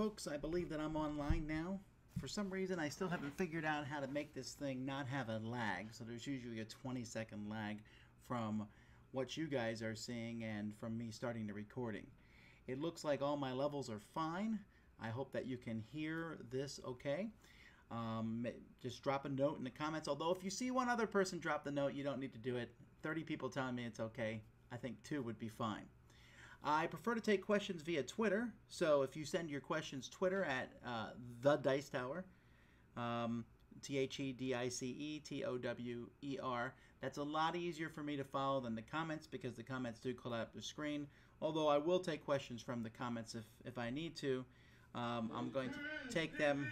folks, I believe that I'm online now. For some reason, I still haven't figured out how to make this thing not have a lag. So there's usually a 20-second lag from what you guys are seeing and from me starting the recording. It looks like all my levels are fine. I hope that you can hear this okay. Just drop a note in the comments. Although if you see one other person drop the note, you don't need to do it. 30 people telling me it's okay. I think 2 would be fine. I prefer to take questions via Twitter, so if you send your questions Twitter at The Dice Tower, TheDiceTower, that's a lot easier for me to follow than the comments because the comments do call out the screen, although I will take questions from the comments if I need to. I'm going to take them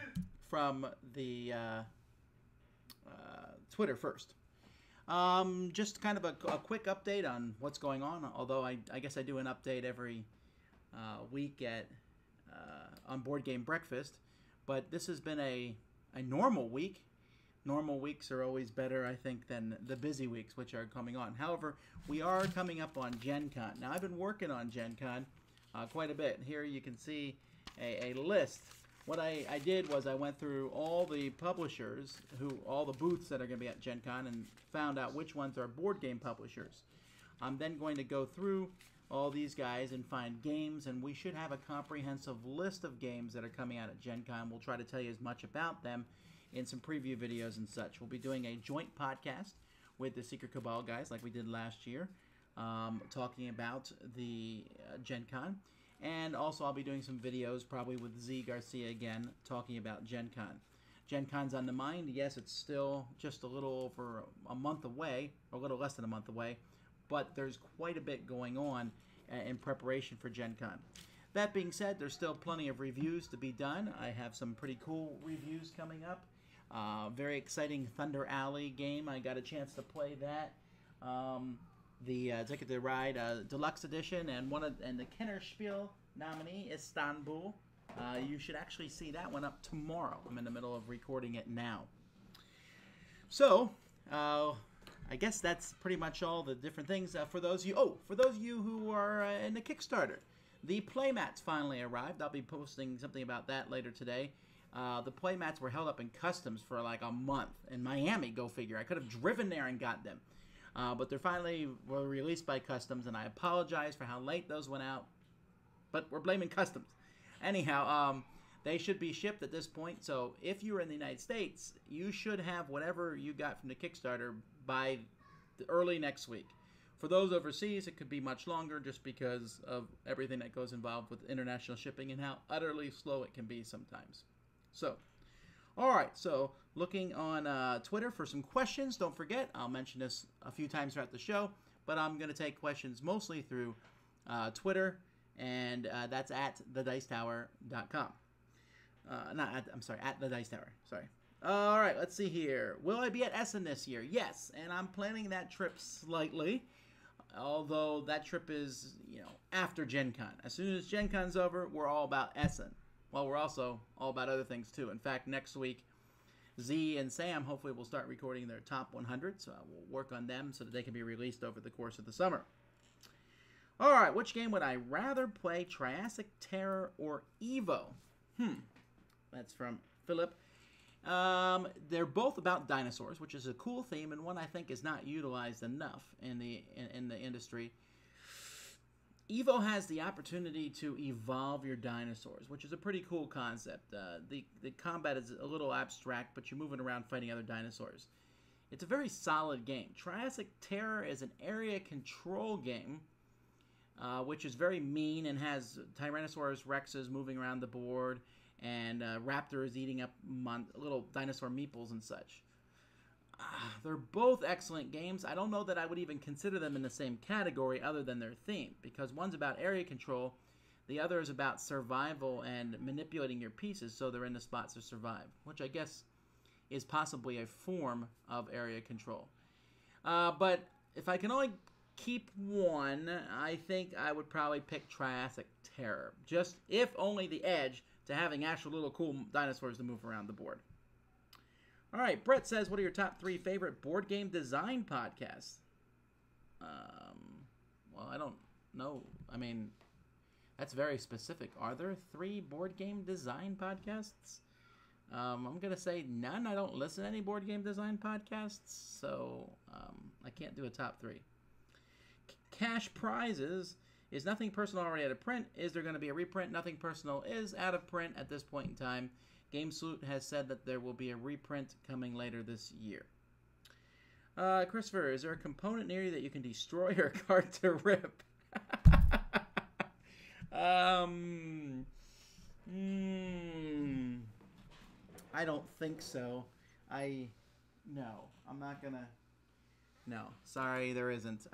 from the Twitter first. Just kind of a quick update on what's going on, although I guess I do an update every week on Board Game Breakfast, but this has been a normal week. Normal weeks are always better, I think, than the busy weeks, which are coming on. However, we are coming up on Gen Con. Now, I've been working on Gen Con quite a bit. Here you can see a list. What I did was I went through all the publishers, all the booths that are going to be at Gen Con, and found out which ones are board game publishers. I'm then going to go through all these guys and find games, and we should have a comprehensive list of games that are coming out at Gen Con. We'll try to tell you as much about them in some preview videos and such. We'll be doing a joint podcast with the Secret Cabal guys like we did last year, talking about the Gen Con. And also I'll be doing some videos, probably with Z Garcia again, talking about Gen Con. Gen Con's on the mind. Yes, it's still just a little over a month away, or a little less than a month away, but there's quite a bit going on in preparation for Gen Con. That being said, there's still plenty of reviews to be done. I have some pretty cool reviews coming up. Very exciting Thunder Alley game. I got a chance to play that. The Ticket to Ride Deluxe Edition, and the Kennerspiel nominee, Istanbul. You should actually see that one up tomorrow. I'm in the middle of recording it now. So, I guess that's pretty much all the different things. For those of you who are in the Kickstarter, the playmats finally arrived. I'll be posting something about that later today. The playmats were held up in customs for like a month in Miami. Go figure. I could have driven there and got them. But they finally were released by customs, and I apologize for how late those went out. But we're blaming customs. Anyhow, they should be shipped at this point. So if you're in the United States, you should have whatever you got from the Kickstarter by early next week. For those overseas, it could be much longer just because of everything that goes involved with international shipping and how utterly slow it can be sometimes. So, all right, so looking on Twitter for some questions. Don't forget, I'll mention this a few times throughout the show, but I'm going to take questions mostly through Twitter, and that's at thedicetower.com. At the Dice Tower. Sorry. All right, let's see here. Will I be at Essen this year? Yes, and I'm planning that trip slightly, although that trip is, after Gen Con. As soon as Gen Con's over, we're all about Essen. Well, we're also all about other things, too. In fact, next week, Z and Sam hopefully will start recording their top 100, so I will work on them so that they can be released over the course of the summer. All right, which game would I rather play, Triassic Terror or Evo? That's from Philip. They're both about dinosaurs, which is a cool theme and one I think is not utilized enough in the industry. Evo has the opportunity to evolve your dinosaurs, which is a pretty cool concept. The combat is a little abstract, but you're moving around fighting other dinosaurs. It's a very solid game. Triassic Terror is an area control game, which is very mean and has Tyrannosaurus Rexes moving around the board and raptors eating up little dinosaur meeples and such. They're both excellent games. I don't know that I would even consider them in the same category other than their theme, because one's about area control, the other is about survival and manipulating your pieces so they're in the spots to survive, which I guess is possibly a form of area control. But if I can only keep one, I think I would probably pick Triassic Terror, just if only the edge to having actual little cool dinosaurs to move around the board. All right, Brett says, what are your top 3 favorite board game design podcasts? Well, I don't know. I mean, That's very specific. Are there 3 board game design podcasts? I'm going to say none. I don't listen to any board game design podcasts, so I can't do a top 3. Cash prizes. Is Nothing Personal already out of print? Is there going to be a reprint? Nothing Personal is out of print at this point in time. GameSloot has said that there will be a reprint coming later this year. Christopher, is there a component near you that you can destroy or a card to rip? I don't think so. No, I'm not gonna. No, sorry, there isn't.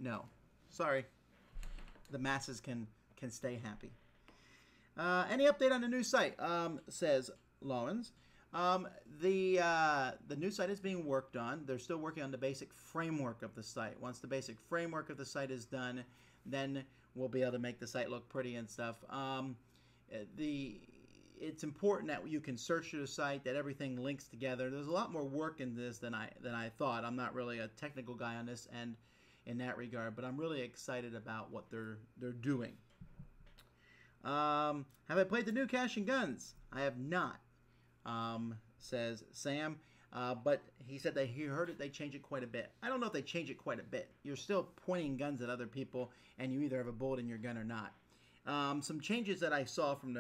No, sorry. The masses can stay happy. Any update on the new site? Says Lawrence. The new site is being worked on. They're still working on the basic framework of the site. Once the basic framework of the site is done, then we'll be able to make the site look pretty and stuff. It's important that you can search through the site, that everything links together. There's a lot more work in this than I thought. I'm not really a technical guy on this end in that regard, but I'm really excited about what they're doing. Have I played the new Cash and Guns? I have not, says Sam. But he said that he heard it. They change it quite a bit. I don't know if they change it quite a bit. You're still pointing guns at other people, and you either have a bullet in your gun or not. Some changes that I saw from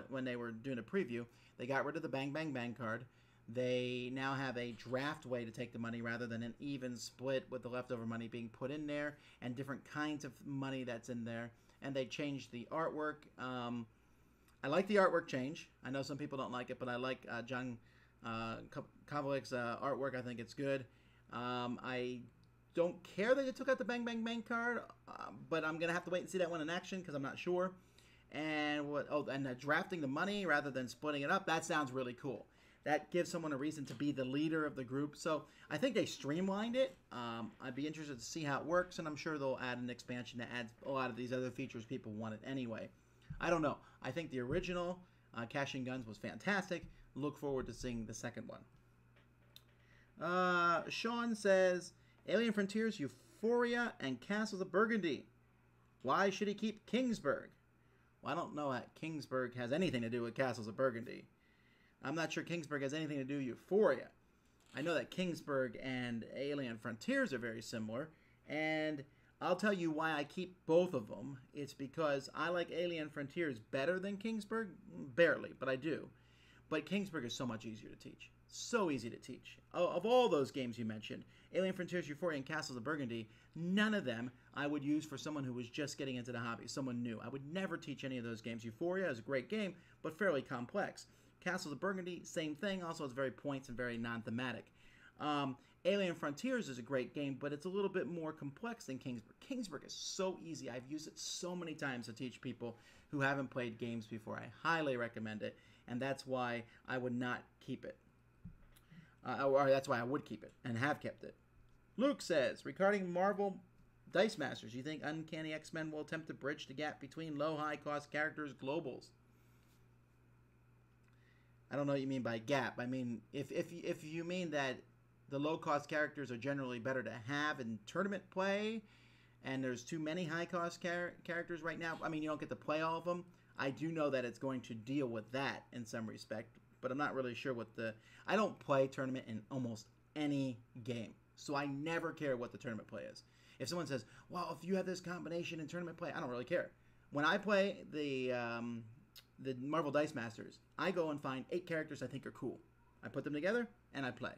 when they were doing a preview. They got rid of the bang bang bang card. They now have a draft way to take the money rather than an even split with the leftover money being put in there, and different kinds of money that's in there. And they changed the artwork. I like the artwork change. I know some people don't like it, but I like John Kovalik's artwork. I think it's good. I don't care that they took out the Bang Bang Bang card, but I'm gonna have to wait and see that one in action because I'm not sure. And drafting the money rather than splitting it up, that sounds really cool. That gives someone a reason to be the leader of the group. So I think they streamlined it. I'd be interested to see how it works, and I'm sure they'll add an expansion that adds a lot of these other features people wanted anyway. I don't know. I think the original Cash and Guns was fantastic. Look forward to seeing the second one. Sean says, Alien Frontiers, Euphoria, and Castles of Burgundy. Why should he keep Kingsburg? Well, I don't know that Kingsburg has anything to do with Castles of Burgundy. I'm not sure Kingsburg has anything to do with Euphoria. I know that Kingsburg and Alien Frontiers are very similar, and I'll tell you why I keep both of them. It's because I like Alien Frontiers better than Kingsburg. Barely, but I do. But Kingsburg is so much easier to teach. So easy to teach. Of all those games you mentioned, Alien Frontiers, Euphoria, and Castles of Burgundy, none of them I would use for someone who was just getting into the hobby, someone new. I would never teach any of those games. Euphoria is a great game, but fairly complex. Castles of Burgundy, same thing. Also, it's very points and very non-thematic. Alien Frontiers is a great game, but it's a little bit more complex than Kingsburg. Kingsburg is so easy. I've used it so many times to teach people who haven't played games before. I highly recommend it, and that's why I would not keep it. Or that's why I would keep it and have kept it. Luke says, regarding Marvel Dice Masters, you think Uncanny X-Men will attempt to bridge the gap between low, high-cost characters globals? I don't know what you mean by gap. I mean, if you mean that the low-cost characters are generally better to have in tournament play, and there's too many high-cost characters right now, I mean, you don't get to play all of them. I do know that it's going to deal with that in some respect, but I'm not really sure what I don't play tournament in almost any game, so I never care what the tournament play is. If someone says, well, if you have this combination in tournament play, I don't really care. When I play the Marvel Dice Masters, I go and find 8 characters I think are cool. I put them together, and I play.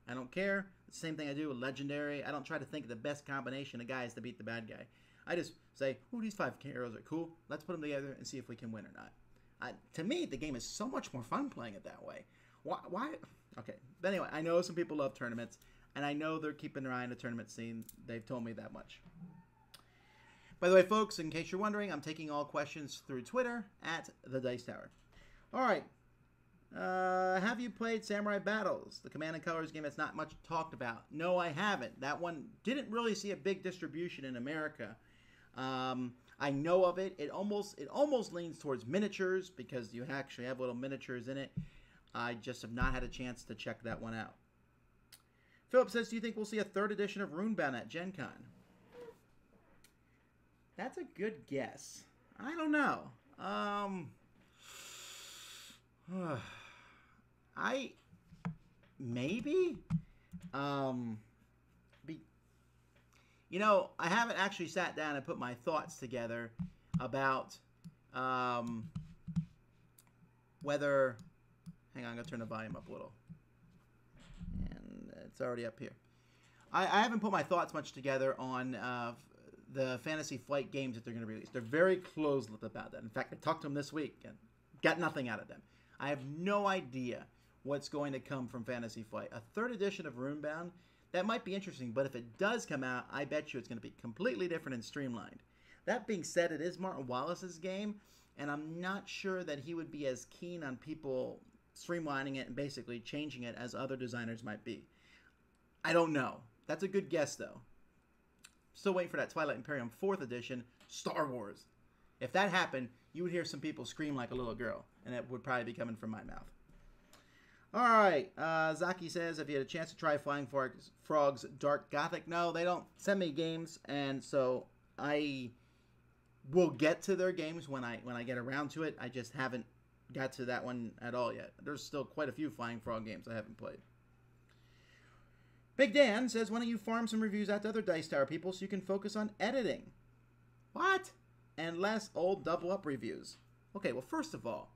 I don't care. It's the same thing I do with Legendary. I don't try to think of the best combination of guys to beat the bad guy. I just say, ooh, these 5 heroes are cool. Let's put them together and see if we can win or not. To me, the game is so much more fun playing it that way. Why? Okay. But anyway, I know some people love tournaments, and I know they're keeping their eye on the tournament scene. They've told me that much. By the way, folks, in case you're wondering, I'm taking all questions through Twitter at The Dice Tower. All right. Have you played Samurai Battles, the Command & Colors game that's not much talked about? No, I haven't. That one didn't really see a big distribution in America. I know of it. It almost leans towards miniatures because you actually have little miniatures in it. I just have not had a chance to check that one out. Philip says, do you think we'll see a 3rd edition of Runebound at Gen Con? That's a good guess. I don't know. Maybe. I haven't actually sat down and put my thoughts together about whether. Hang on, I'm gonna turn the volume up a little, and it's already up here. I haven't put my thoughts much together on the Fantasy Flight games that they're going to release. They're very close-lipped about that. In fact, I talked to them this week and got nothing out of them. I have no idea what's going to come from Fantasy Flight. A third edition of Runebound, that might be interesting, but if it does come out, I bet you it's going to be completely different and streamlined. That being said, it is Martin Wallace's game, and I'm not sure that he would be as keen on people streamlining it and basically changing it as other designers might be. I don't know. That's a good guess, though. Still waiting for that Twilight Imperium 4th edition, Star Wars. If that happened, you would hear some people scream like a little girl, and it would probably be coming from my mouth. All right, Zaki says, if you had a chance to try Flying Frog's Dark Gothic. No, they don't send me games, and so I will get to their games when I get around to it. I just haven't got to that one at all yet. There's still quite a few Flying Frog games I haven't played. Big Dan says, why don't you farm some reviews out to other Dice Tower people so you can focus on editing? What? And less old double-up reviews. Okay, well, first of all,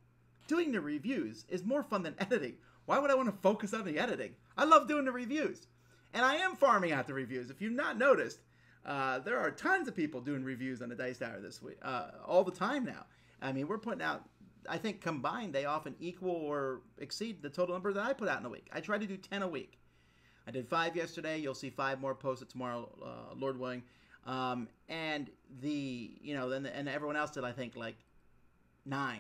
doing the reviews is more fun than editing. Why would I want to focus on the editing? I love doing the reviews. And I am farming out the reviews. If you've not noticed, there are tons of people doing reviews on the Dice Tower this week, all the time now. I mean, we're putting out, I think combined, they often equal or exceed the total number that I put out in a week. I try to do 10 a week. I did 5 yesterday. You'll see 5 more posted tomorrow, Lord willing. And then everyone else did, I think, like 9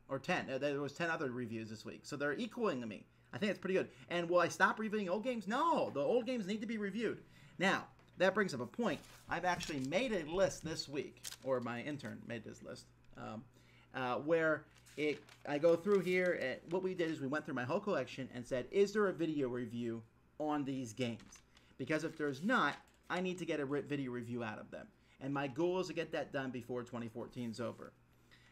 or 10. There was 10 other reviews this week. So they're equaling to me. I think it's pretty good. And will I stop reviewing old games? No, the old games need to be reviewed. Now, that brings up a point. I've actually made a list this week, or my intern made this list, where I go through here. And what we did is we went through my whole collection and said, is there a video review on these games? Because if there's not, I need to get a video review out of them. And my goal is to get that done before 2014 is over.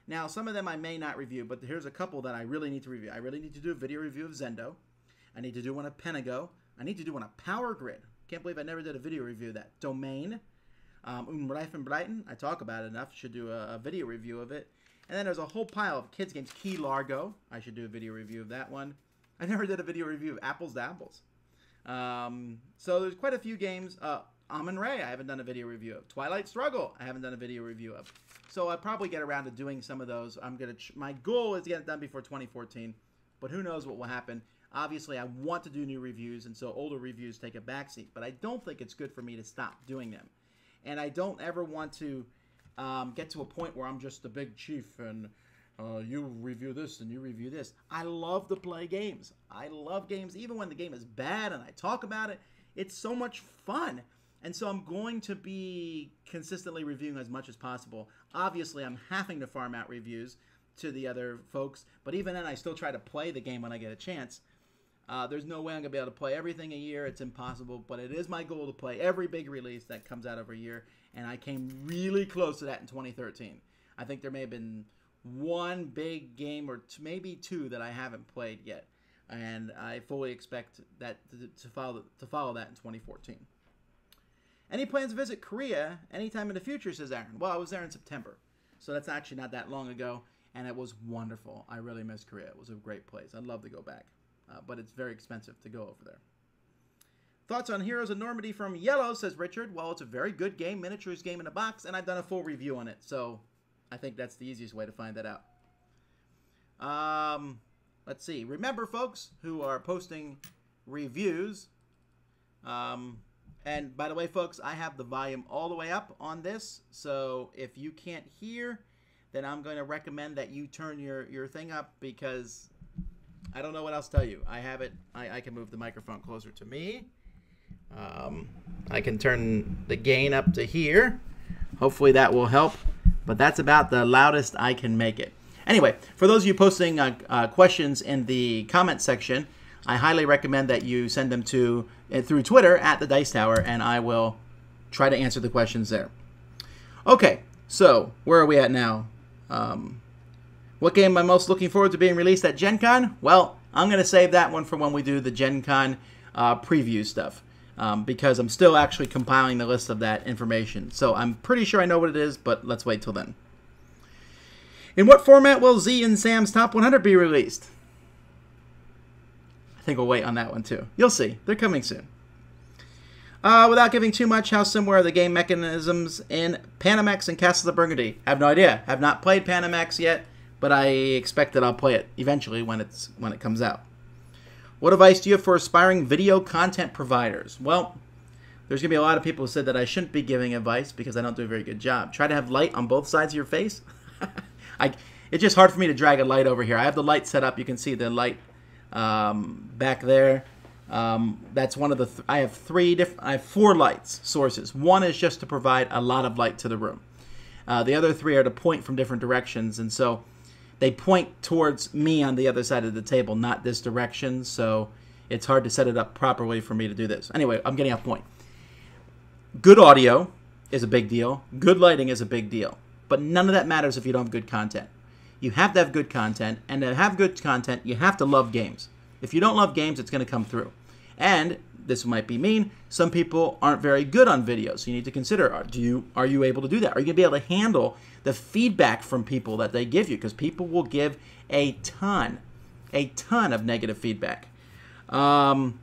Now, some of them I may not review, but here's a couple that I really need to review. I really need to do a video review of Zendo. I need to do one of Penago. I need to do one of Power Grid. Can't believe I never did a video review of that. Domain. Unreifen Brighton. I talk about it enough. Should do a video review of it. And then there's a whole pile of kids games. Key Largo. I should do a video review of that one. I never did a video review of Apples to Apples. So there's quite a few games. Amon-Ra, I haven't done a video review of. Twilight Struggle, I haven't done a video review of. So I'll probably get around to doing some of those. My goal is to get it done before 2014, but who knows what will happen. Obviously, I want to do new reviews, and so older reviews take a backseat, but I don't think it's good for me to stop doing them. And I don't ever want to get to a point where I'm just the big chief and you review this and you review this. I love to play games. I love games even when the game is bad and I talk about it. It's so much fun. And so I'm going to be consistently reviewing as much as possible. Obviously, I'm having to farm out reviews to the other folks, but even then I still try to play the game when I get a chance. There's no way I'm going to be able to play everything a year. It's impossible, but it is my goal to play every big release that comes out every year, and I came really close to that in 2013. I think there may have been one big game or maybe 2 that I haven't played yet, and I fully expect that to follow that in 2014. Any plans to visit Korea anytime in the future, says Aaron? Well, I was there in September, so that's actually not that long ago, and it was wonderful. I really miss Korea. It was a great place. I'd love to go back, but it's very expensive to go over there. Thoughts on Heroes of Normandy from Yellow, says Richard. Well, it's a very good game, miniatures game in a box, and I've done a full review on it, so I think that's the easiest way to find that out. Let's see. Remember, folks who are posting reviews, and by the way, folks, I have the volume all the way up on this, so if you can't hear, then I'm going to recommend that you turn your thing up, because I don't know what else to tell you. I have it. I can move the microphone closer to me. I can turn the gain up to here. Hopefully that will help, but that's about the loudest I can make it. Anyway, for those of you posting questions in the comment section, I highly recommend that you send them through Twitter at the Dice Tower, and I will try to answer the questions there. Okay, So, where are we at now? What game am I most looking forward to being released at Gen Con? Well, I'm going to save that one for when we do the Gen Con preview stuff. Because I'm still actually compiling the list of that information. So I'm pretty sure I know what it is, but let's wait till then. In what format will Z and Sam's Top 100 be released? I think we'll wait on that one too. You'll see. They're coming soon. Without giving too much, how similar are the game mechanisms in Panamex and Castle of Burgundy? I have no idea. Have not played Panamex yet, but I expect that I'll play it eventually when it comes out. What advice do you have for aspiring video content providers? Well, there's going to be a lot of people who said that I shouldn't be giving advice because I don't do a very good job. Try to have light on both sides of your face. It's just hard for me to drag a light over here. I have the light set up. You can see the light back there. That's one of the. I have four lights sources. One is just to provide a lot of light to the room. The other three are to point from different directions, and so they point towards me on the other side of the table, not this direction. So it's hard to set it up properly for me to do this. Anyway, I'm getting off point. Good audio is a big deal. Good lighting is a big deal. But none of that matters if you don't have good content. You have to have good content, and to have good content, you have to love games. If you don't love games, it's going to come through. And this might be mean. Some people aren't very good on video, so you need to consider: are you able to do that? Are you going to be able to handle the feedback from people that they give you? Because people will give a ton of negative feedback. Will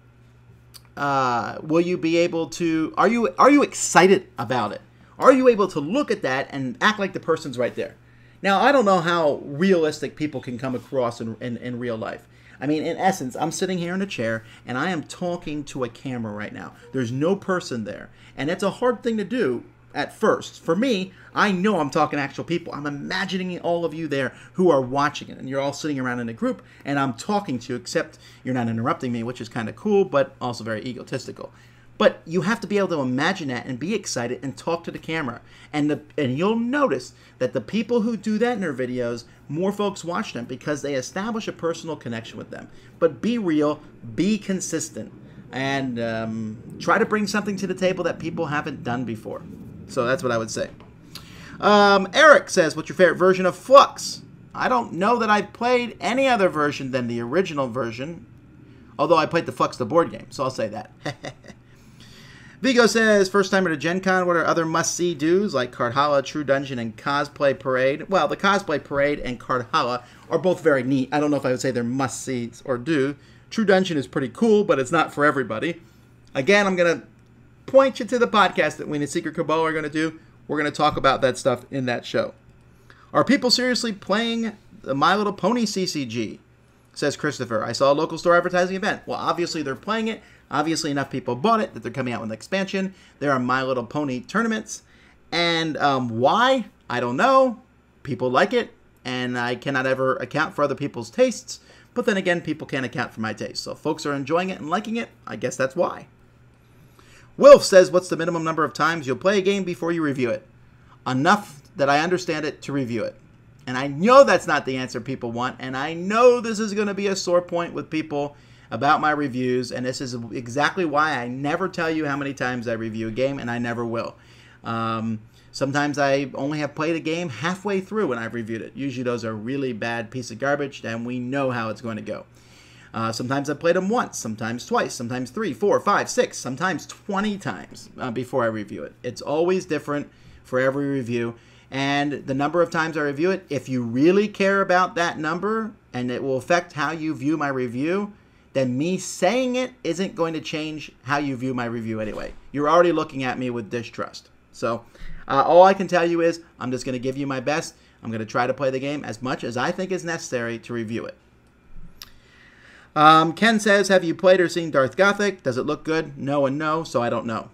you be able to? Are you excited about it? Are you able to look at that and act like the person's right there? Now, I don't know how realistic people can come across in real life. I mean, in essence, I'm sitting here in a chair, and I am talking to a camera right now. There's no person there. And it's a hard thing to do at first. For me, I know I'm talking to actual people. I'm imagining all of you there who are watching it, and you're all sitting around in a group, and I'm talking to you, except you're not interrupting me, which is kind of cool, but also very egotistical. But you have to be able to imagine that and be excited and talk to the camera. And you'll notice that the people who do that in their videos, more folks watch them because they establish a personal connection with them. But be real, be consistent, and try to bring something to the table that people haven't done before. So that's what I would say. Eric says, what's your favorite version of Flux? I don't know that I've played any other version than the original version, although I played the Flux, the board game, so I'll say that. Vigo says, first timer to Gen Con, what are other must-see do's like Cardhalla, True Dungeon, and Cosplay Parade? Well, the Cosplay Parade and Cardhalla are both very neat. I don't know if I would say they're must-sees or do. True Dungeon is pretty cool, but it's not for everybody. Again, I'm going to point you to the podcast that we in the Secret Cabal are going to do. We're going to talk about that stuff in that show. Are people seriously playing the My Little Pony CCG? Says Christopher. I saw a local store advertising event. Well, obviously they're playing it. Obviously enough people bought it that they're coming out with an expansion. There are My Little Pony tournaments. And why? I don't know. People like it. And I cannot ever account for other people's tastes. But then again, people can't account for my taste. So if folks are enjoying it and liking it, I guess that's why. Wilf says, what's the minimum number of times you'll play a game before you review it? Enough that I understand it to review it. And I know that's not the answer people want. And I know this is going to be a sore point with people about my reviews, and this is exactly why I never tell you how many times I review a game, and I never will. Sometimes I only have played a game halfway through when I've reviewed it. Usually those are really bad piece of garbage, and we know how it's going to go. Sometimes I've played them once, sometimes twice, sometimes 3, 4, 5, 6, sometimes 20 times before I review it. It's always different for every review, and the number of times I review it, if you really care about that number, and it will affect how you view my review, then me saying it isn't going to change how you view my review anyway. You're already looking at me with distrust. So all I can tell you is I'm just going to give you my best. I'm going to try to play the game as much as I think is necessary to review it. Ken says, have you played or seen Darth Gothic? Does it look good? No and no, so I don't know.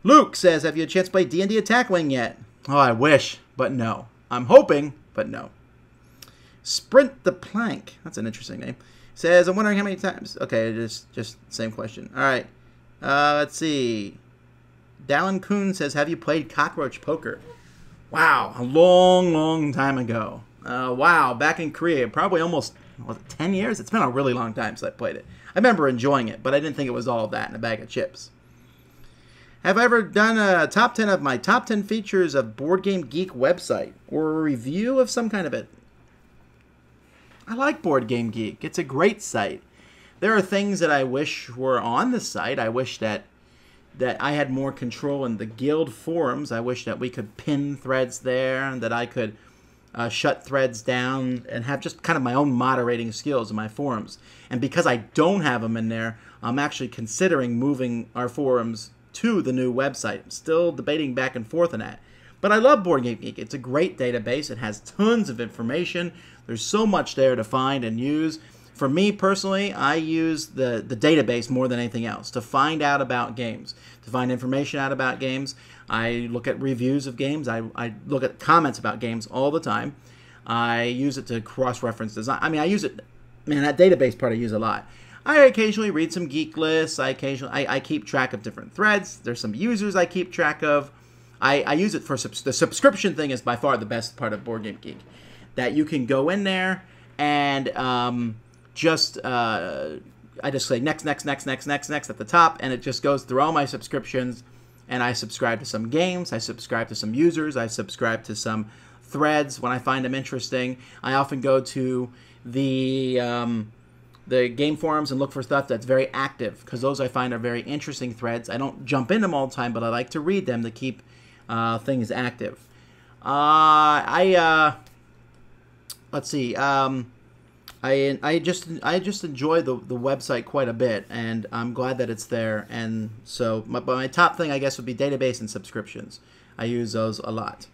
Luke says, have you had a chance to play D&D Attack Wing yet? Oh, I wish, but no. I'm hoping, but no. Sprint the Plank. That's an interesting name. Says, I'm wondering how many times. Okay, just same question. All right. Let's see. Dallin Kuhn says, have you played Cockroach Poker? Wow, a long, long time ago. Wow, back in Korea, probably almost 10 years? It's been a really long time since I played it. I remember enjoying it, but I didn't think it was all of that in a bag of chips. Have I ever done a top 10 of my top 10 features of Board Game Geek website or a review of some kind of it? I like Board Game Geek. It's a great site. There are things that I wish were on the site. I wish that I had more control in the guild forums. I wish that we could pin threads there and that I could shut threads down and have just kind of my own moderating skills in my forums. And because I don't have them in there, I'm actually considering moving our forums to the new website. I'm still debating back and forth on that. But I love Board Game Geek. It's a great database. It has tons of information. There's so much there to find and use. For me personally, I use the database more than anything else to find out about games, to find information out about games. I look at reviews of games. I look at comments about games all the time. I use it to cross-reference design. I mean, I use it, man, that database part I use a lot. I occasionally read some geek lists. I keep track of different threads. There's some users I keep track of. I use it for the subscription thing is by far the best part of Board Game Geek. That you can go in there and I just say next at the top, and it just goes through all my subscriptions, and I subscribe to some games, I subscribe to some users, I subscribe to some threads when I find them interesting. I often go to the game forums and look for stuff that's very active, because those I find are very interesting threads. I don't jump in them all the time, but I like to read them to keep things active. Let's see. I just enjoy the website quite a bit, and I'm glad that it's there. And so, my top thing, I guess, would be database and subscriptions. I use those a lot.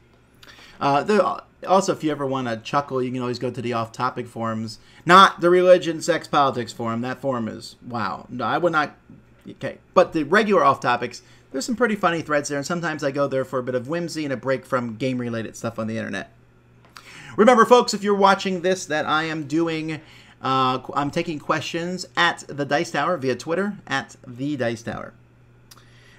Also, if you ever want to chuckle, you can always go to the off-topic forums. Not the religion, sex, politics forum. That forum is, wow. No, I would not... Okay. But the regular off-topics, there's some pretty funny threads there, and sometimes I go there for a bit of whimsy and a break from game-related stuff on the internet. Remember, folks, if you're watching this, that I am doing... I'm taking questions at the Dice Tower via Twitter, at the Dice Tower.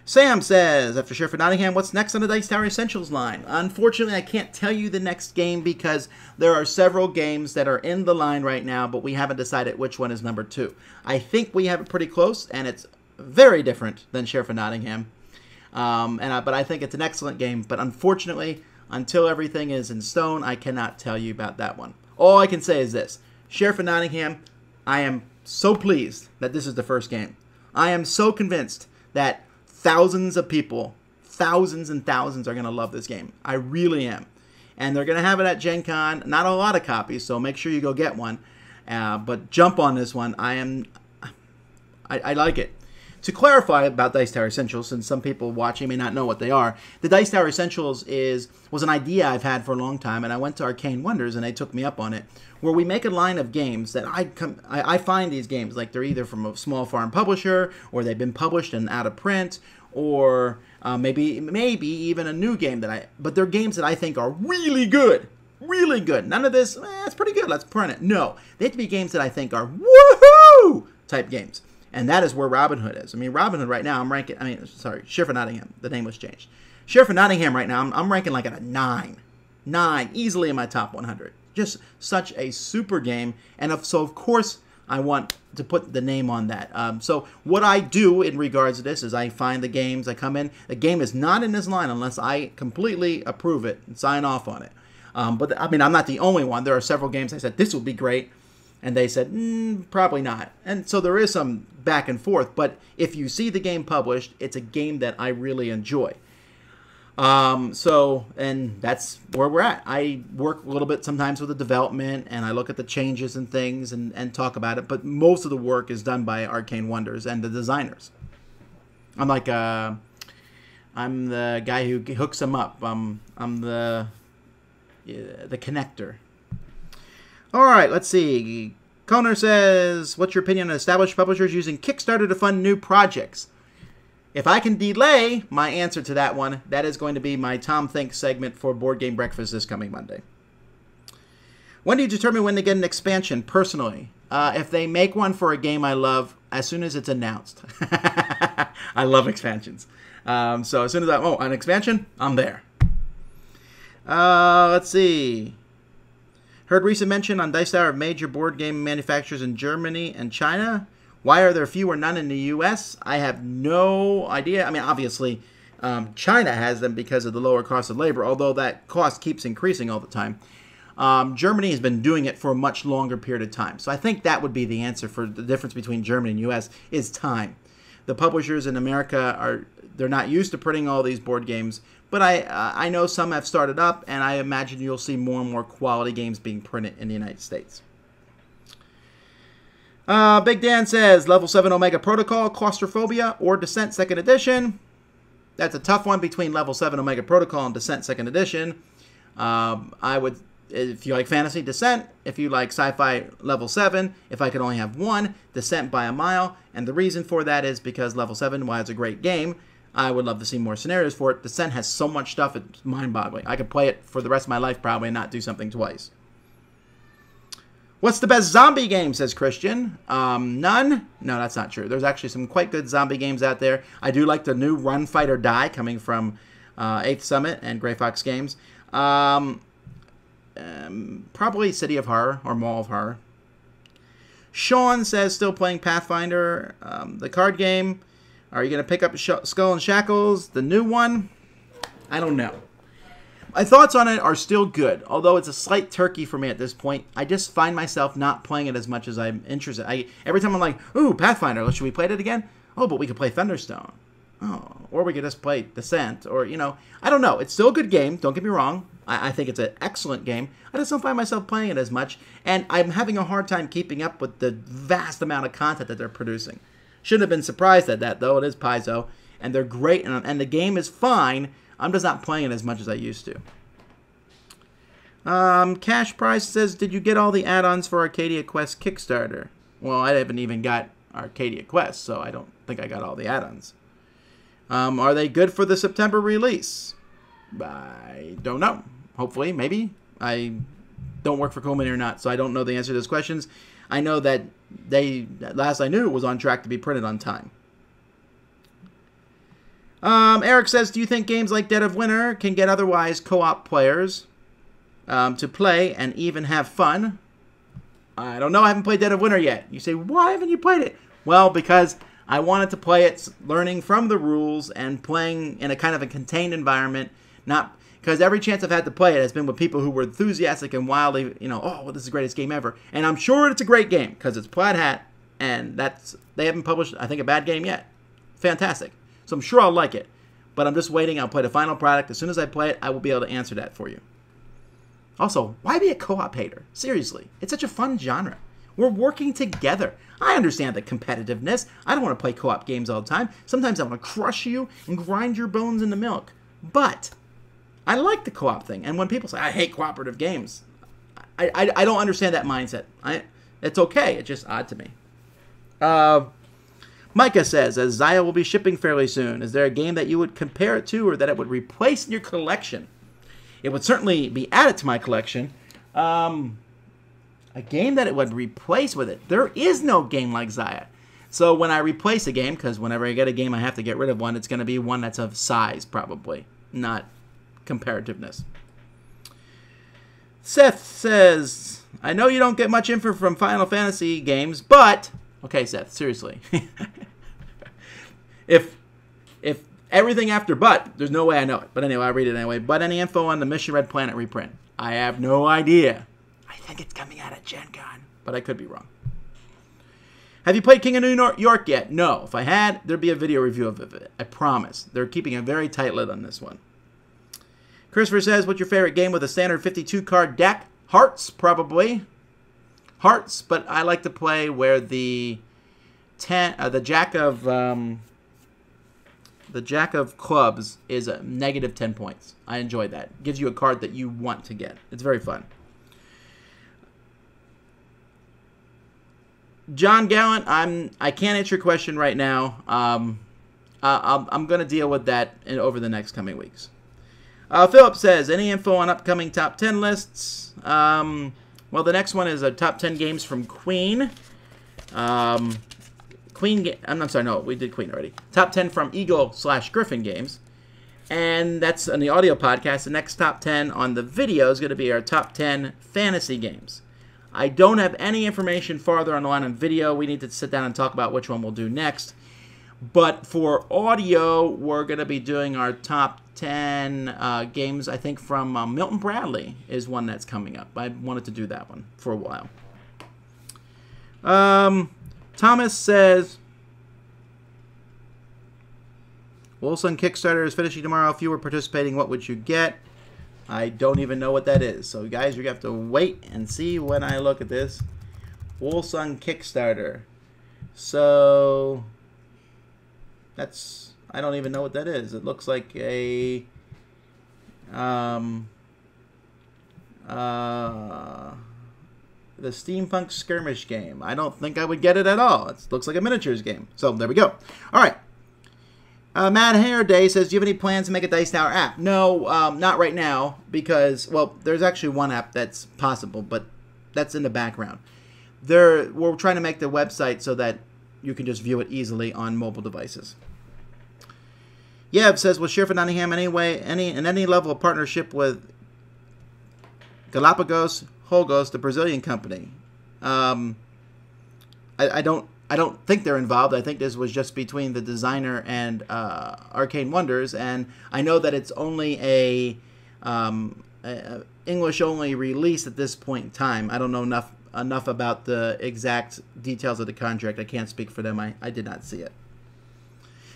Sam says, after Sheriff of Nottingham, what's next on the Dice Tower Essentials line? Unfortunately, I can't tell you the next game because there are several games that are in the line right now, but we haven't decided which one is number 2. I think we have it pretty close, and it's very different than Sheriff of Nottingham. But I think it's an excellent game. But unfortunately, until everything is in stone, I cannot tell you about that one. All I can say is this. Sheriff of Nottingham, I am so pleased that this is the first game. I am so convinced that thousands of people, thousands and thousands, are going to love this game. I really am. And they're going to have it at Gen Con. Not a lot of copies, so make sure you go get one. But jump on this one. I like it. To clarify about Dice Tower Essentials, since some people watching may not know what they are, the Dice Tower Essentials was an idea I've had for a long time, and I went to Arcane Wonders, and they took me up on it, where we make a line of games that I find these games, like they're either from a small foreign publisher, or they've been published and out of print, or maybe even a new game but they're games that I think are really good. Really good. None of this, it's pretty good, let's print it. No, they have to be games that I think are woohoo type games. And that is where Robin Hood is. I mean, Robin Hood right now, Sheriff of Nottingham. The name was changed. Sheriff of Nottingham right now, I'm ranking like at a 9. 9, easily in my top 100. Just such a super game. And so, of course, I want to put the name on that. So what I do in regards to this is I find the games, I come in. The game is not in this line unless I completely approve it and sign off on it. But, I mean, I'm not the only one. There are several games I said, this would be great. And they said, probably not. And so there is some back and forth. But if you see the game published, it's a game that I really enjoy. And that's where we're at. I work a little bit sometimes with the development, and I look at the changes and things and talk about it. But most of the work is done by Arcane Wonders and the designers. I'm the guy who hooks them up. I'm the connector. All right, let's see. Connor says, what's your opinion on established publishers using Kickstarter to fund new projects? If I can delay my answer to that one, that is going to be my Tom Thinks segment for Board Game Breakfast this coming Monday. When do you determine when to get an expansion, personally? If they make one for a game I love, as soon as it's announced. I love expansions. So as soon as an expansion, I'm there. Let's see. Heard recent mention on Dice Tower of major board game manufacturers in Germany and China. Why are there few or none in the U.S.? I have no idea. I mean, obviously, China has them because of the lower cost of labor, although that cost keeps increasing all the time. Germany has been doing it for a much longer period of time. So I think that would be the answer for the difference between Germany and U.S. is time. The publishers in America they're not used to printing all these board games, but I know some have started up, and I imagine you'll see more and more quality games being printed in the United States. Big Dan says, Level 7 Omega Protocol, Claustrophobia, or Descent 2nd Edition. That's a tough one between Level 7 Omega Protocol and Descent 2nd Edition. I would, if you like fantasy, Descent. If you like sci-fi, Level 7. If I could only have one, Descent by a mile. And the reason for that is because Level 7, while it's a great game, I would love to see more scenarios for it. Descent has so much stuff, it's mind-boggling. I could play it for the rest of my life probably and not do something twice. What's the best zombie game, says Christian? None? No, that's not true. There's actually some quite good zombie games out there. I do like the new Run, Fight, or Die coming from 8th Summit and Grey Fox Games. Probably City of Horror or Mall of Horror. Sean says, still playing Pathfinder. The card game. Are you going to pick up Skull and Shackles, the new one? I don't know. My thoughts on it are still good, although it's a slight turkey for me at this point. I just find myself not playing it as much as I'm interested. Every time I'm like, ooh, Pathfinder, should we play it again? Oh, but we could play Thunderstone. Oh, or we could just play Descent, or, you know, I don't know. It's still a good game, don't get me wrong. I think it's an excellent game. I just don't find myself playing it as much, and I'm having a hard time keeping up with the vast amount of content that they're producing. Shouldn't have been surprised at that, though. It is Paizo, and they're great, and the game is fine. I'm just not playing it as much as I used to. Cash Price says, did you get all the add-ons for Arcadia Quest Kickstarter? Well, I haven't even got Arcadia Quest, so I don't think I got all the add-ons. Are they good for the September release? I don't know. Hopefully, maybe. I don't work for Coleman or not, so I don't know the answer to those questions. I know that last I knew, it was on track to be printed on time. Eric says, do you think games like Dead of Winter can get otherwise co-op players to play and even have fun? I don't know. I haven't played Dead of Winter yet. You say, why haven't you played it? Well, because I wanted to play it learning from the rules and playing in a kind of a contained environment, not because every chance I've had to play it has been with people who were enthusiastic and wildly, you know, oh, well, this is the greatest game ever. And I'm sure it's a great game because it's Plaid Hat, and they haven't published, I think, a bad game yet. Fantastic. So I'm sure I'll like it. But I'm just waiting. I'll play the final product. As soon as I play it, I will be able to answer that for you. Also, why be a co-op hater? Seriously. It's such a fun genre. We're working together. I understand the competitiveness. I don't want to play co-op games all the time. Sometimes I want to crush you and grind your bones into milk. But I like the co-op thing. And when people say, I hate cooperative games, I don't understand that mindset. It's okay. It's just odd to me. Micah says, as Zaya will be shipping fairly soon, is there a game that you would compare it to or that it would replace in your collection? It would certainly be added to my collection. A game that it would replace with it. There is no game like Zaya. So when I replace a game, because whenever I get a game I have to get rid of one, it's going to be one that's of size probably, not comparativeness. Seth says, I know you don't get much info from Final Fantasy games, but... Okay, Seth, seriously. If everything after but, there's no way I know it. But anyway, I'll read it anyway. But any info on the Mission Red Planet reprint? I have no idea. I think it's coming out at Gen Con, but I could be wrong. Have you played King of New York yet? No. If I had, there'd be a video review of it. I promise. They're keeping a very tight lid on this one. Christopher says, what's your favorite game with a standard 52-card deck? Hearts, probably. Hearts, but I like to play where the Jack of Clubs is a negative 10 points. I enjoy that. Gives you a card that you want to get. It's very fun. John Gallant, I can't answer your question right now. I'm going to deal with that over the next coming weeks. Philip says, any info on upcoming top 10 lists? Well, the next one is a top 10 games from Queen. I'm sorry, no, we did Queen already. Top 10 from Eagle/Griffin Games. And that's on the audio podcast. The next top 10 on the video is going to be our top 10 fantasy games. I don't have any information farther on the line on video. We need to sit down and talk about which one we'll do next. But for audio, we're going to be doing our top 10 games, I think, from Milton Bradley is one that's coming up. I wanted to do that one for a while. Thomas says, Wilson Kickstarter is finishing tomorrow. If you were participating, what would you get? I don't even know what that is. So, guys, you have to wait and see when I look at this. Wilson Kickstarter. So, that's... I don't even know what that is. It looks like a... the Steampunk Skirmish game. I don't think I would get it at all. It looks like a miniatures game. So, there we go. All right. Mad Hair Day says, do you have any plans to make a Dice Tower app? No, not right now, because, well, there's actually one app that's possible, but that's in the background. We're trying to make the website so that you can just view it easily on mobile devices. Yev says, will Sheriff of Nottingham any level of partnership with Galapagos Jogos, the Brazilian company? I don't think they're involved. I think this was just between the designer and Arcane Wonders, and I know that it's only a English-only release at this point in time. I don't know enough about the exact details of the contract. I can't speak for them. I did not see it.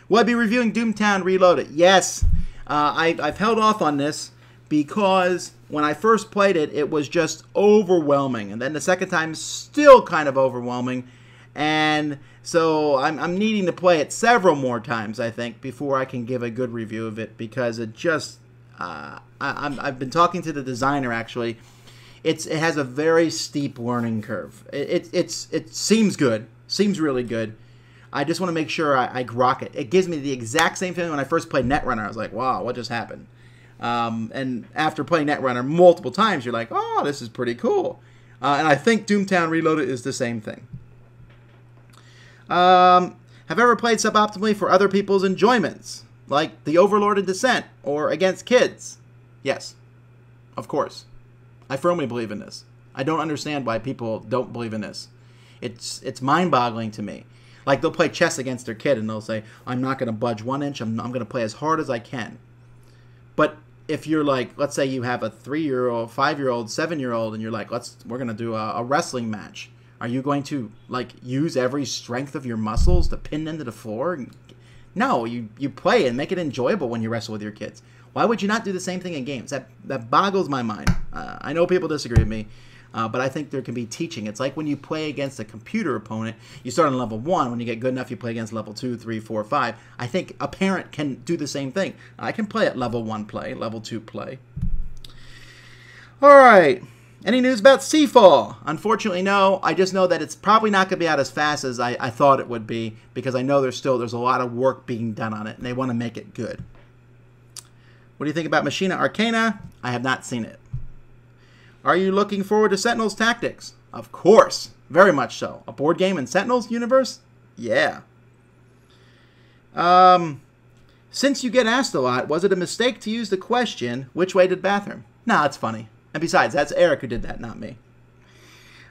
Will I be reviewing Doomtown Reloaded? Yes. I've held off on this because when I first played it, it was just overwhelming, and then the second time, still kind of overwhelming. And so I'm needing to play it several more times, I think, before I can give a good review of it, because it just I've been talking to the designer, actually. It has a very steep learning curve. It seems good, seems really good. I just want to make sure I grok it. It gives me the exact same feeling when I first played Netrunner. I was like, wow, what just happened? And after playing Netrunner multiple times, you're like, oh, this is pretty cool. And I think Doomtown Reloaded is the same thing. Have ever played suboptimally for other people's enjoyments, like The Overlord and Descent, or Against Kids? Yes, of course. I firmly believe in this. I don't understand why people don't believe in this. It's mind-boggling to me. Like, they'll play chess against their kid, and they'll say, I'm not going to budge 1 inch, I'm going to play as hard as I can. But if you're like, let's say you have a 3-year-old, 5-year-old, 7-year-old, and you're like, we're going to do a wrestling match. Are you going to, like, use every strength of your muscles to pin them to the floor? No, you play and make it enjoyable when you wrestle with your kids. Why would you not do the same thing in games? That boggles my mind. I know people disagree with me, but I think there can be teaching. It's like when you play against a computer opponent, you start on level 1. When you get good enough, you play against level 2, 3, 4, 5. I think a parent can do the same thing. I can play at level 1 play, level 2 play. All right. Any news about Seafall? Unfortunately, no. I just know that it's probably not going to be out as fast as I thought it would be, because I know there's a lot of work being done on it, and they want to make it good. What do you think about Machina Arcana? I have not seen it. Are you looking forward to Sentinels Tactics? Of course. Very much so. A board game in Sentinels universe? Yeah. Since you get asked a lot, was it a mistake to use the question, which way did bathroom? Nah, it's funny. And besides, that's Eric who did that, not me.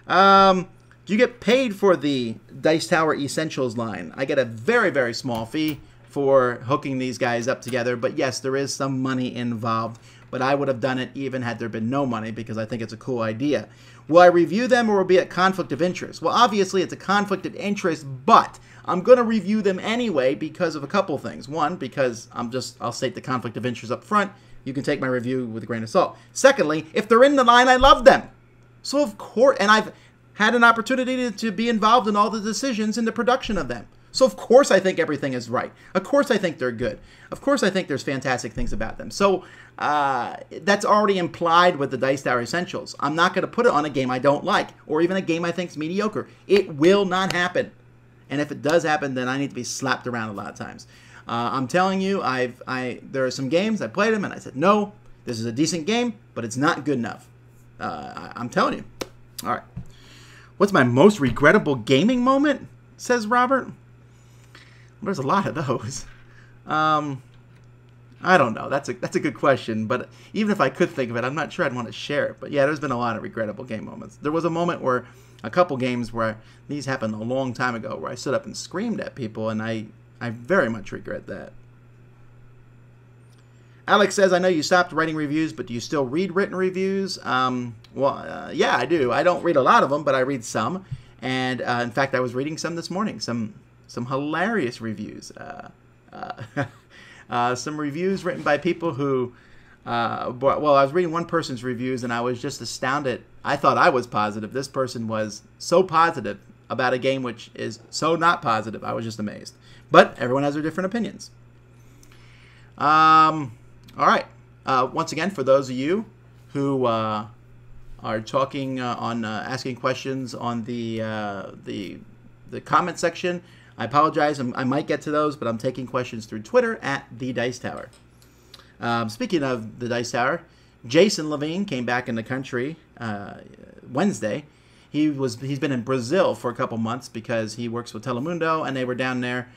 Do you get paid for the Dice Tower Essentials line? I get a very, very small fee for hooking these guys up together. But yes, there is some money involved. But I would have done it even had there been no money, because I think it's a cool idea. Will I review them, or will it be a conflict of interest? Well, obviously it's a conflict of interest, but I'm going to review them anyway because of a couple things. One, because I'll state the conflict of interest up front. You can take my review with a grain of salt. Secondly, if they're in the line, I love them. So of course, and I've had an opportunity to be involved in all the decisions in the production of them. So of course I think everything is right. Of course I think they're good. Of course I think there's fantastic things about them. So that's already implied with the Dice Tower Essentials. I'm not going to put it on a game I don't like, or even a game I think is mediocre. It will not happen. And if it does happen, then I need to be slapped around a lot of times. I'm telling you, there are some games, I played them, and I said, no, this is a decent game, but it's not good enough. I'm telling you. All right. What's my most regrettable gaming moment? Says Robert. There's a lot of those. I don't know. That's a good question, but even if I could think of it, I'm not sure I'd want to share it. But yeah, there's been a lot of regrettable game moments. There was a moment where a couple games where these happened a long time ago, where I stood up and screamed at people, and I I very much regret that. Alex says, I know you stopped writing reviews, but do you still read written reviews? Yeah, I do. I don't read a lot of them, but I read some. And in fact, I was reading some this morning. Some hilarious reviews. Some reviews written by people who... I was reading one person's reviews, and I was just astounded. I thought I was positive. This person was so positive about a game which is so not positive. I was just amazed. But everyone has their different opinions. All right. Once again, for those of you who are talking asking questions on the comment section, I apologize. I might get to those, but I'm taking questions through Twitter at the Dice Tower. Speaking of the Dice Tower, Jason Levine came back in the country Wednesday. He's been in Brazil for a couple months because he works with Telemundo, and they were down there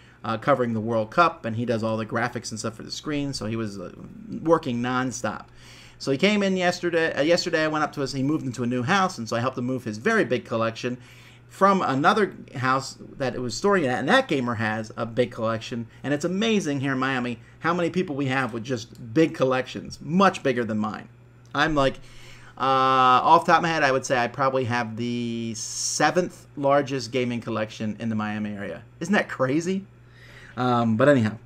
covering the World Cup, and he does all the graphics and stuff for the screen, so he was working nonstop. So he came in yesterday. Yesterday I went up to he moved into a new house, and so I helped him move his very big collection from another house that it was storing at, and that gamer has a big collection, and it's amazing here in Miami how many people we have with just big collections, much bigger than mine. I'm like, off the top of my head, I would say I probably have the 7th largest gaming collection in the Miami area. Isn't that crazy? But anyhow.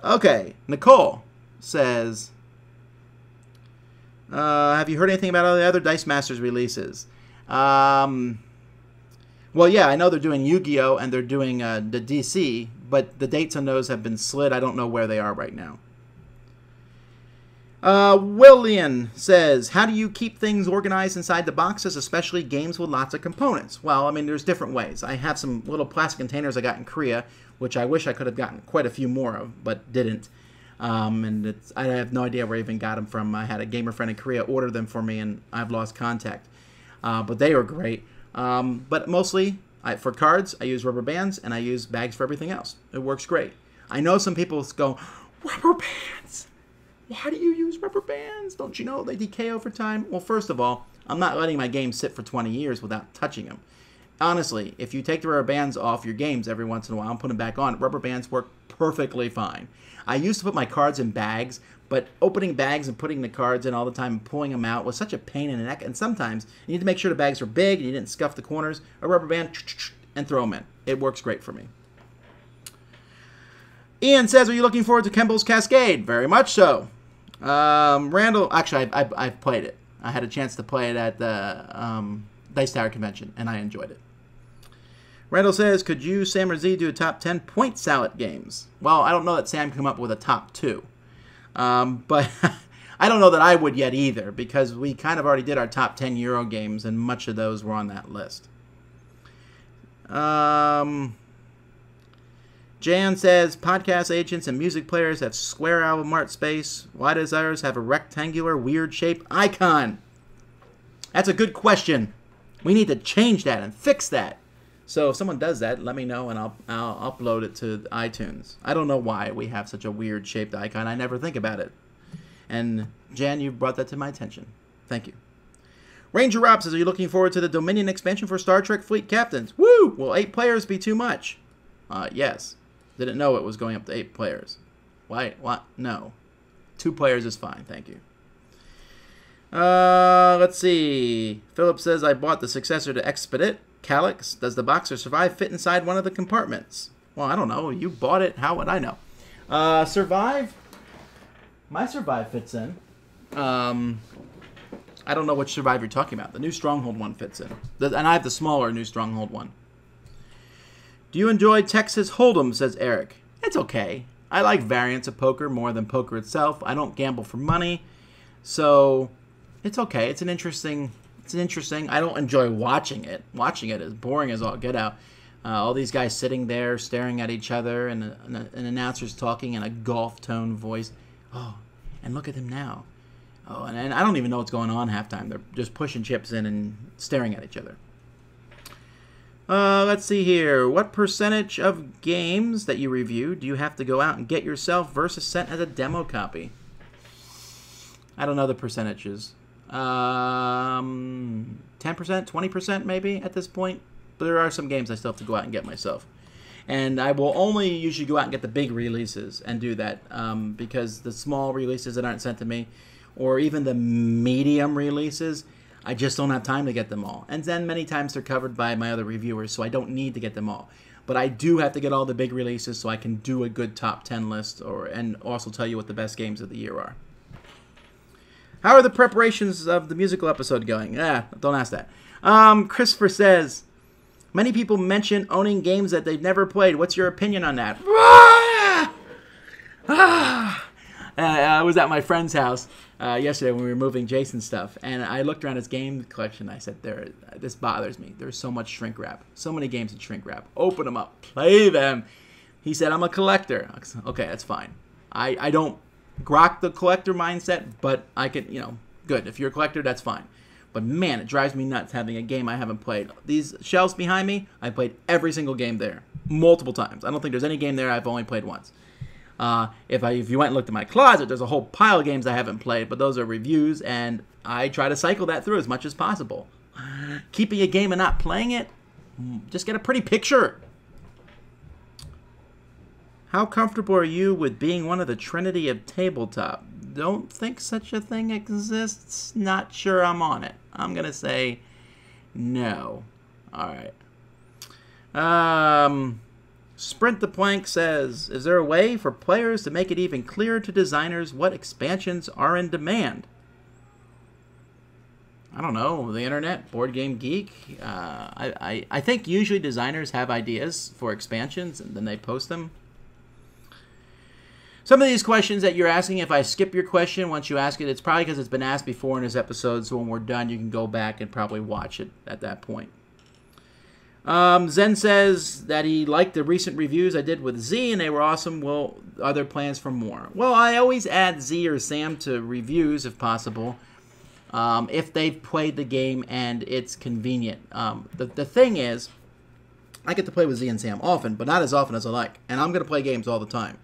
Okay, Nicole says, have you heard anything about all the other Dice Masters releases? Well, yeah, I know they're doing Yu-Gi-Oh! And they're doing the DC, but the dates on those have been slid. I don't know where they are right now. William says, how do you keep things organized inside the boxes, especially games with lots of components? Well, I mean, there's different ways. I have some little plastic containers I got in Korea, which I wish I could have gotten quite a few more of, but didn't. And I have no idea where I even got them from. I had a gamer friend in Korea order them for me, and I've lost contact. But they were great. But mostly, for cards, I use rubber bands, and I use bags for everything else. It works great. I know some people go, rubber bands? Why do you use rubber bands? Don't you know they decay over time? Well, first of all, I'm not letting my games sit for 20 years without touching them. Honestly, if you take the rubber bands off your games every once in a while and put them back on, rubber bands work perfectly fine. I used to put my cards in bags, but opening bags and putting the cards in all the time and pulling them out was such a pain in the neck. And sometimes you need to make sure the bags are big and you didn't scuff the corners. A rubber band, and throw them in. It works great for me. Ian says, are you looking forward to Kemble's Cascade? Very much so. Randall, actually, I've played it. I had a chance to play it at the Dice Tower convention, and I enjoyed it. Randall says, could you, Sam, or Z do a top 10 point salad games? Well, I don't know that Sam came up with a top 2. But I don't know that I would yet either, because we kind of already did our top 10 Euro games, and much of those were on that list. Jan says, podcast agents and music players have square album art space. Why does ours have a rectangular, weird-shaped icon? That's a good question. We need to change that and fix that. So if someone does that, let me know, and I'll upload it to iTunes. I don't know why we have such a weird-shaped icon. I never think about it. And, Jan, you brought that to my attention. Thank you. Ranger Rob says, are you looking forward to the Dominion expansion for Star Trek Fleet Captains? Woo! Will 8 players be too much? Yes. Didn't know it was going up to 8 players. Why? What? No. 2 players is fine. Thank you. Let's see. Philip says, I bought the successor to Expedit. Calyx. Does the box or Survive fit inside one of the compartments? Well, I don't know. You bought it. How would I know? Survive. My Survive fits in. I don't know which Survive you're talking about. The new Stronghold one fits in. And I have the smaller new Stronghold one. Do you enjoy Texas Hold'em, says Eric. It's okay. I like variants of poker more than poker itself. I don't gamble for money. So, it's okay. It's interesting. I don't enjoy watching it. Watching it is boring as all get out. All these guys sitting there staring at each other and an announcer's talking in a golf tone voice. Oh, and look at them now. Oh, and I don't even know what's going on halftime. They're just pushing chips in and staring at each other. Let's see here. What percentage of games that you review do you have to go out and get yourself versus sent as a demo copy? I don't know the percentages. 10%, 20% maybe at this point. But there are some games I still have to go out and get myself. And I will only usually go out and get the big releases and do that because the small releases that aren't sent to me, or even the medium releases, I just don't have time to get them all. And then many times they're covered by my other reviewers, so I don't need to get them all. But I do have to get all the big releases so I can do a good top 10 list and also tell you what the best games of the year are. How are the preparations of the musical episode going? Don't ask that. Christopher says, many people mention owning games that they've never played. What's your opinion on that? I was at my friend's house yesterday when we were moving Jason's stuff, and I looked around his game collection. I said, this bothers me. There's so much shrink wrap. So many games in shrink wrap. Open them up. Play them. He said, I'm a collector. I said, okay, that's fine. I don't grok the collector mindset, but I can, good. If you're a collector, that's fine. But man, it drives me nuts having a game I haven't played. These shelves behind me, I played every single game there. Multiple times. I don't think there's any game there I've only played once. If you went and looked at my closet, there's a whole pile of games I haven't played, but those are reviews, and I try to cycle that through as much as possible. Keeping a game and not playing it, just get a pretty picture. How comfortable are you with being one of the trinity of tabletop? Don't think such a thing exists. Not sure I'm on it. I'm going to say no. All right. Sprint the Plank says, is there a way for players to make it even clearer to designers what expansions are in demand? I don't know. The internet, Board Game Geek. I think usually designers have ideas for expansions and then they post them. Some of these questions that you're asking, if I skip your question once you ask it, it's probably because it's been asked before in this episode, so when we're done, you can go back and probably watch it at that point. Zen says that he liked the recent reviews I did with Z, and they were awesome. Well, are there plans for more? Well, I always add Z or Sam to reviews, if possible, if they've played the game and it's convenient. The thing is, I get to play with Z and Sam often, but not as often as I like, and I'm going to play games all the time.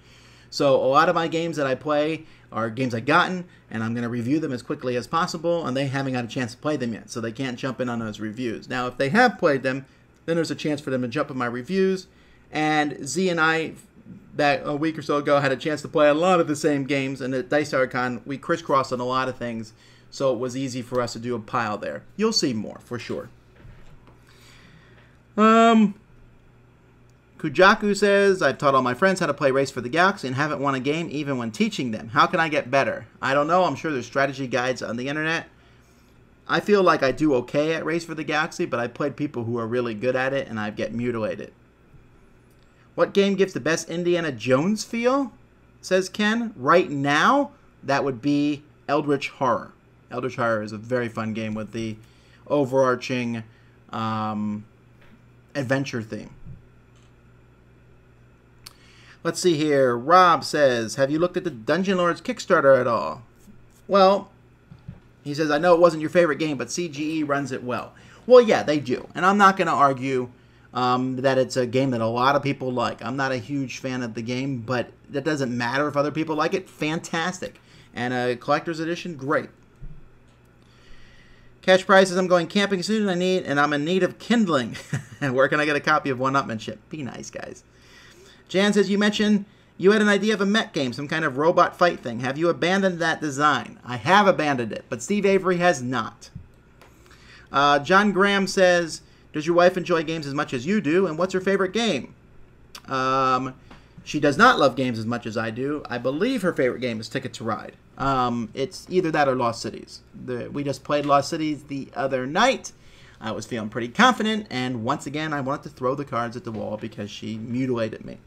So a lot of my games that I play are games I've gotten, and I'm going to review them as quickly as possible, and they haven't got a chance to play them yet, so they can't jump in on those reviews. Now, if they have played them, then there's a chance for them to jump in my reviews, and Z and I, back a week or so ago, had a chance to play a lot of the same games, and at Dice Tower Con, we crisscrossed on a lot of things, so it was easy for us to do a pile there. You'll see more, for sure. Kujaku says, I've taught all my friends how to play Race for the Galaxy and haven't won a game even when teaching them. How can I get better? I don't know. I'm sure there's strategy guides on the internet. I feel like I do okay at Race for the Galaxy, but I've played people who are really good at it and I get mutilated. What game gives the best Indiana Jones feel? Says Ken. Right now, that would be Eldritch Horror. Eldritch Horror is a very fun game with the overarching adventure theme. Let's see here. Rob says, have you looked at the Dungeon Lords Kickstarter at all? Well, he says, I know it wasn't your favorite game, but CGE runs it well. Well, yeah, they do. And I'm not going to argue that it's a game that a lot of people like. I'm not a huge fan of the game, but that doesn't matter if other people like it. Fantastic. And a collector's edition, great. Cash Price says, I'm going camping soon and I'm in need of kindling. Where can I get a copy of One-Upmanship? Be nice, guys. Jan says, you mentioned you had an idea of a mech game, some kind of robot fight thing. Have you abandoned that design? I have abandoned it, but Steve Avery has not. John Graham says, does your wife enjoy games as much as you do, and what's her favorite game? She does not love games as much as I do. I believe her favorite game is Ticket to Ride. It's either that or Lost Cities. We just played Lost Cities the other night. I was feeling pretty confident, and once again, I wanted to throw the cards at the wall because she mutilated me.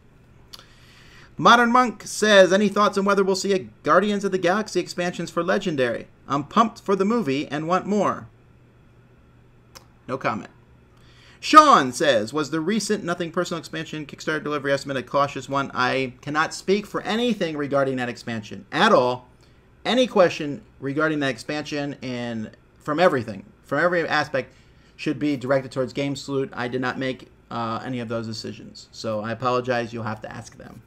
Modern Monk says, any thoughts on whether we'll see a Guardians of the Galaxy expansions for Legendary? I'm pumped for the movie and want more. No comment. Sean says, was the recent Nothing Personal expansion Kickstarter delivery estimate a cautious one? I cannot speak for anything regarding that expansion at all. Any question regarding that expansion and from everything, from every aspect, should be directed towards Game Salute. I did not make any of those decisions, so I apologize. You'll have to ask them.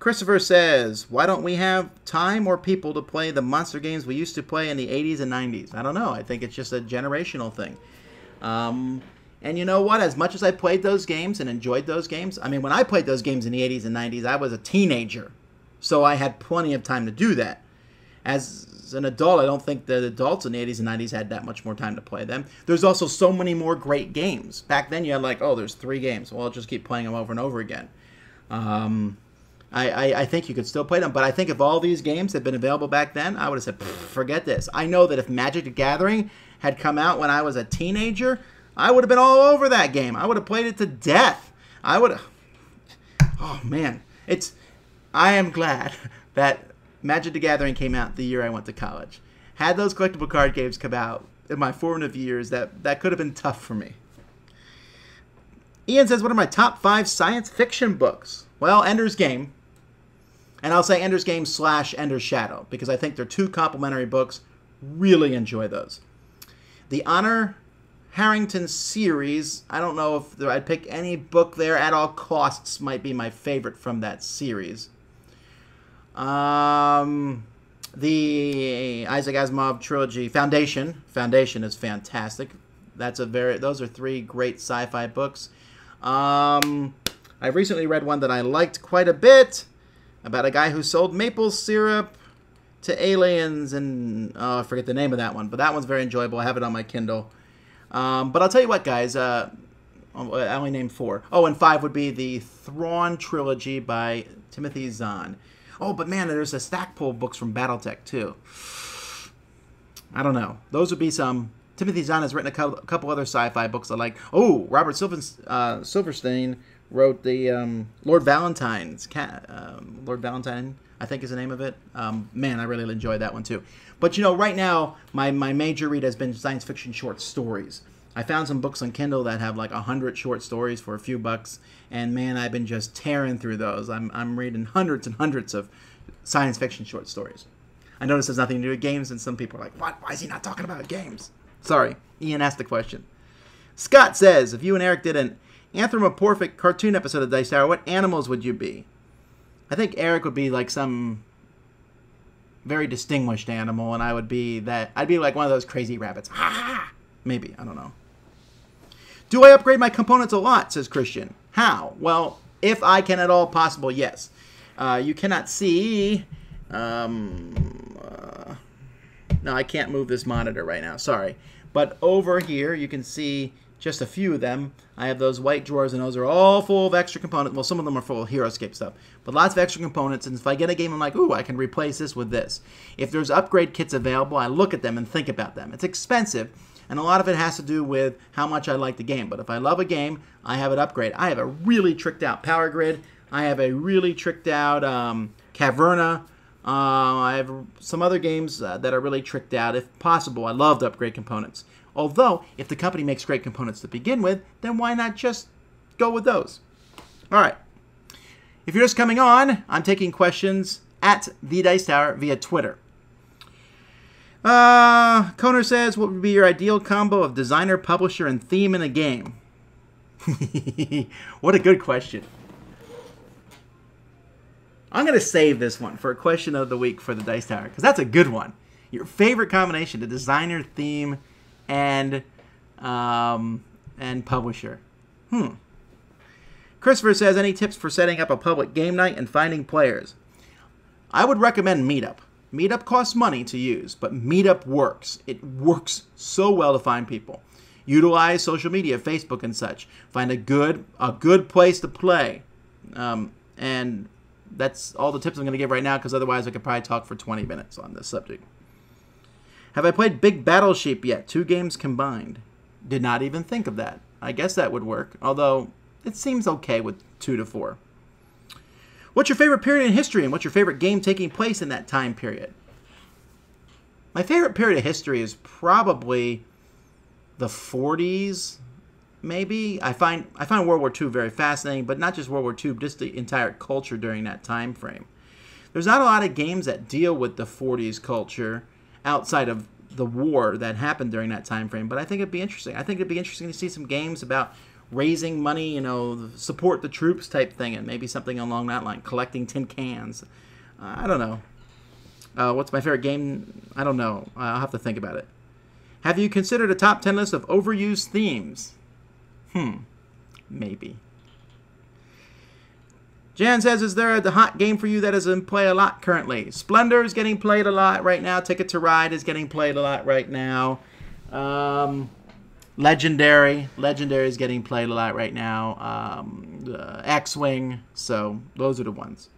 Christopher says, why don't we have time or people to play the monster games we used to play in the 80s and 90s? I don't know. I think it's just a generational thing. And you know what? As much as I played those games and enjoyed those games, I mean, when I played those games in the 80s and 90s, I was a teenager. So I had plenty of time to do that. As an adult, I don't think that adults in the 80s and 90s had that much more time to play them. There's also so many more great games. Back then, you had like, oh, there's 3 games. Well, I'll just keep playing them over and over again. I think you could still play them, but I think if all these games had been available back then, I would have said, forget this. I know that if Magic the Gathering had come out when I was a teenager, I would have been all over that game. I would have played it to death. I would have... Oh, man. I am glad that Magic the Gathering came out the year I went to college. Had those collectible card games come out in my formative years, that could have been tough for me. Ian says, what are my top 5 science fiction books? Well, Ender's Game. And I'll say Ender's Game / Ender's Shadow, because I think they're 2 complementary books. Really enjoy those. The Honor Harrington series, I don't know if I'd pick any book there. At All Costs might be my favorite from that series. The Isaac Asimov trilogy, Foundation is fantastic. Those are 3 great sci-fi books. I've recently read one that I liked quite a bit about a guy who sold maple syrup to aliens, and I forget the name of that one, but that one's very enjoyable. I have it on my Kindle. But I'll tell you what, guys, I only named 4. Oh, and 5 would be the Thrawn trilogy by Timothy Zahn. Oh, but man, there's a Stackpole books from Battletech, too. I don't know. Those would be some... Timothy Zahn has written a couple other sci-fi books I like. Oh, Robert Silverstein wrote the Lord Valentine, I think is the name of it. Man, I really enjoyed that one, too. But, you know, right now, my major read has been science fiction short stories. I found some books on Kindle that have like 100 short stories for a few bucks, and man, I've been just tearing through those. I'm reading hundreds and hundreds of science fiction short stories. I know this has nothing to do with games, and some people are like, what? Why is he not talking about games? Sorry, Ian asked the question. Scott says, if you and Eric did an anthropomorphic cartoon episode of Dice Tower, what animals would you be? I think Eric would be like some very distinguished animal, and I would be that. I'd be like one of those crazy rabbits. Ha! Maybe, I don't know. Do I upgrade my components a lot, says Christian. How? Well, if I can at all possible, yes. You cannot see... No, I can't move this monitor right now. Sorry. But over here, you can see just a few of them. I have those white drawers, and those are all full of extra components. Well, some of them are full of HeroScape stuff. But lots of extra components, and if I get a game, I'm like, ooh, I can replace this with this. If there's upgrade kits available, I look at them and think about them. It's expensive, and a lot of it has to do with how much I like the game. But if I love a game, I have it upgrade. I have a really tricked-out Power Grid. I have a really tricked-out Caverna. I have some other games that are really tricked out. If possible, I love to upgrade components. Although, if the company makes great components to begin with, then why not just go with those? All right. If you're just coming on, I'm taking questions at The Dice Tower via Twitter. Koner says, what would be your ideal combo of designer, publisher, and theme in a game? What a good question. I'm going to save this one for a question of the week for the Dice Tower, because that's a good one. Your favorite combination, the designer, theme, and publisher. Christopher says, any tips for setting up a public game night and finding players? I would recommend Meetup. Meetup costs money to use, but Meetup works. It works so well to find people. Utilize social media, Facebook and such. Find a good place to play. And that's all the tips I'm going to give right now, because otherwise I could probably talk for 20 minutes on this subject. Have I played Big Battleship yet? 2 games combined. Did not even think of that. I guess that would work, although it seems okay with 2 to 4. What's your favorite period in history, and what's your favorite game taking place in that time period? My favorite period of history is probably the 40s, maybe. I find World War II very fascinating, but not just World War II, just the entire culture during that time frame. There's not a lot of games that deal with the 40s culture outside of the war that happened during that time frame, but I think it'd be interesting. I think it'd be interesting to see some games about raising money, support the troops type thing, and maybe something along that line, collecting tin cans. I don't know. What's my favorite game? I don't know. I'll have to think about it. Have you considered a top 10 list of overused themes? Maybe. Jan says, is there a hot game for you that is in play a lot currently? Splendor is getting played a lot right now. Ticket to Ride is getting played a lot right now. Legendary is getting played a lot right now. X-Wing. So those are the ones.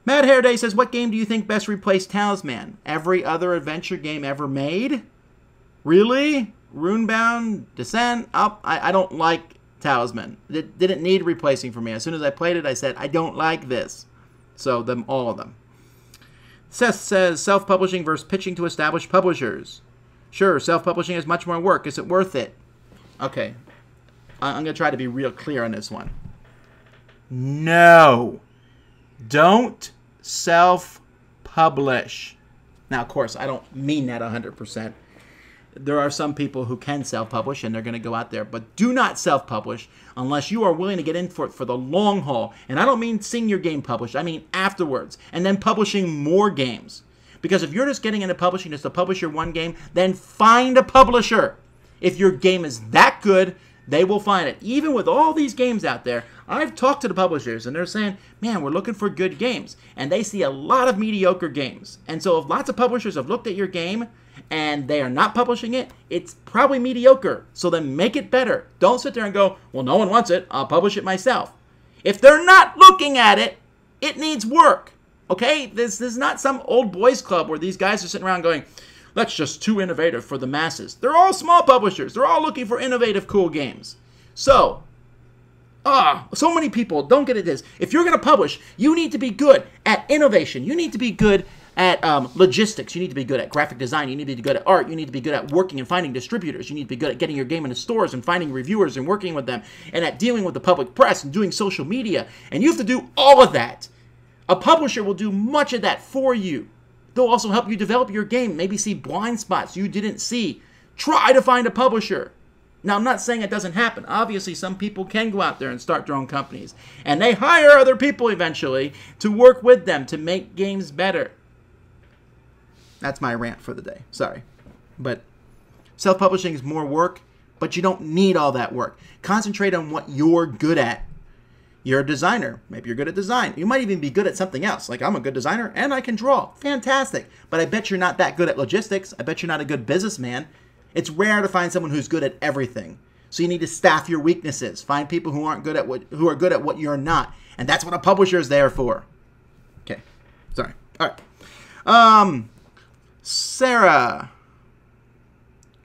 Mad Hair Day says, what game do you think best replaced Talisman? Every other adventure game ever made? Really? Runebound? Descent? I don't like Talisman. It didn't need replacing for me. As soon as I played it, I said, I don't like this. So, all of them. Seth says, self-publishing versus pitching to established publishers. Sure, self-publishing is much more work. Is it worth it? Okay. I'm going to try to be real clear on this one. No. Don't self-publish. Now, of course, I don't mean that 100%. There are some people who can self-publish, and they're going to go out there. But do not self-publish unless you are willing to get in for it for the long haul. And I don't mean seeing your game published. I mean afterwards. And then publishing more games. Because if you're just getting into publishing just to publish your one game, then find a publisher. If your game is that good, they will find it. Even with all these games out there, I've talked to the publishers, and they're saying, man, we're looking for good games. And they see a lot of mediocre games. And so if lots of publishers have looked at your game and they are not publishing it, it's probably mediocre. So then make it better. Don't sit there and go, well, no one wants it. I'll publish it myself. If they're not looking at it, it needs work. Okay? This is not some old boys club where these guys are sitting around going, that's just too innovative for the masses. They're all small publishers. They're all looking for innovative, cool games. So many people don't get it this. If you're going to publish, you need to be good at innovation. You need to be good at logistics. You need to be good at graphic design. You need to be good at art. You need to be good at working and finding distributors. You need to be good at getting your game into stores and finding reviewers and working with them, and at dealing with the public press and doing social media. And you have to do all of that. A publisher will do much of that for you. They'll also help you develop your game, maybe see blind spots you didn't see. Try to find a publisher. Now, I'm not saying it doesn't happen. Obviously, some people can go out there and start their own companies. And they hire other people eventually to work with them to make games better. That's my rant for the day. Sorry. But self-publishing is more work, but you don't need all that work. Concentrate on what you're good at. You're a designer. Maybe you're good at design. You might even be good at something else. Like, I'm a good designer and I can draw. Fantastic. But I bet you're not that good at logistics. I bet you're not a good businessman. It's rare to find someone who's good at everything. So you need to staff your weaknesses. Find people who are good at what you're not. And that's what a publisher is there for. Okay. Sorry. All right. Sarah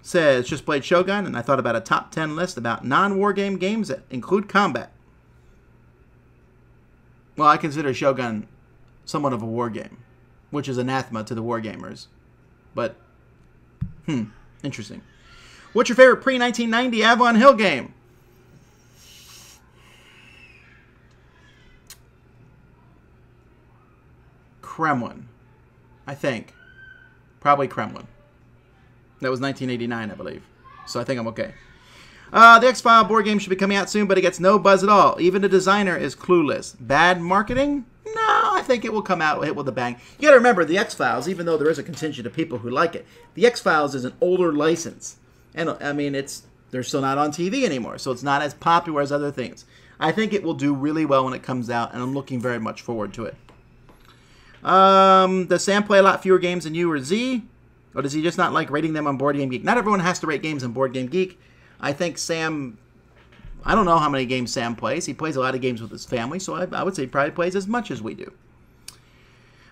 says, just played Shogun, and I thought about a top 10 list about non-wargame games that include combat. Well, I consider Shogun somewhat of a war game, which is anathema to the wargamers. But, interesting. What's your favorite pre-1990 Avalon Hill game? Kremlin, I think. Probably Kremlin. That was 1989, I believe. So I think I'm okay. The X-File board game should be coming out soon, but it gets no buzz at all. Even the designer is clueless. Bad marketing? No, I think it will come out, hit with a bang. You gotta remember, the X-Files, even though there is a contingent of people who like it, the X-Files is an older license. And, I mean, they're still not on TV anymore, so it's not as popular as other things. I think it will do really well when it comes out, and I'm looking very much forward to it. Does Sam play a lot fewer games than you or Z? Or does he just not like rating them on Board Game Geek? Not everyone has to rate games on Board Game Geek. I think Sam, I don't know how many games Sam plays. He plays a lot of games with his family, so I would say he probably plays as much as we do.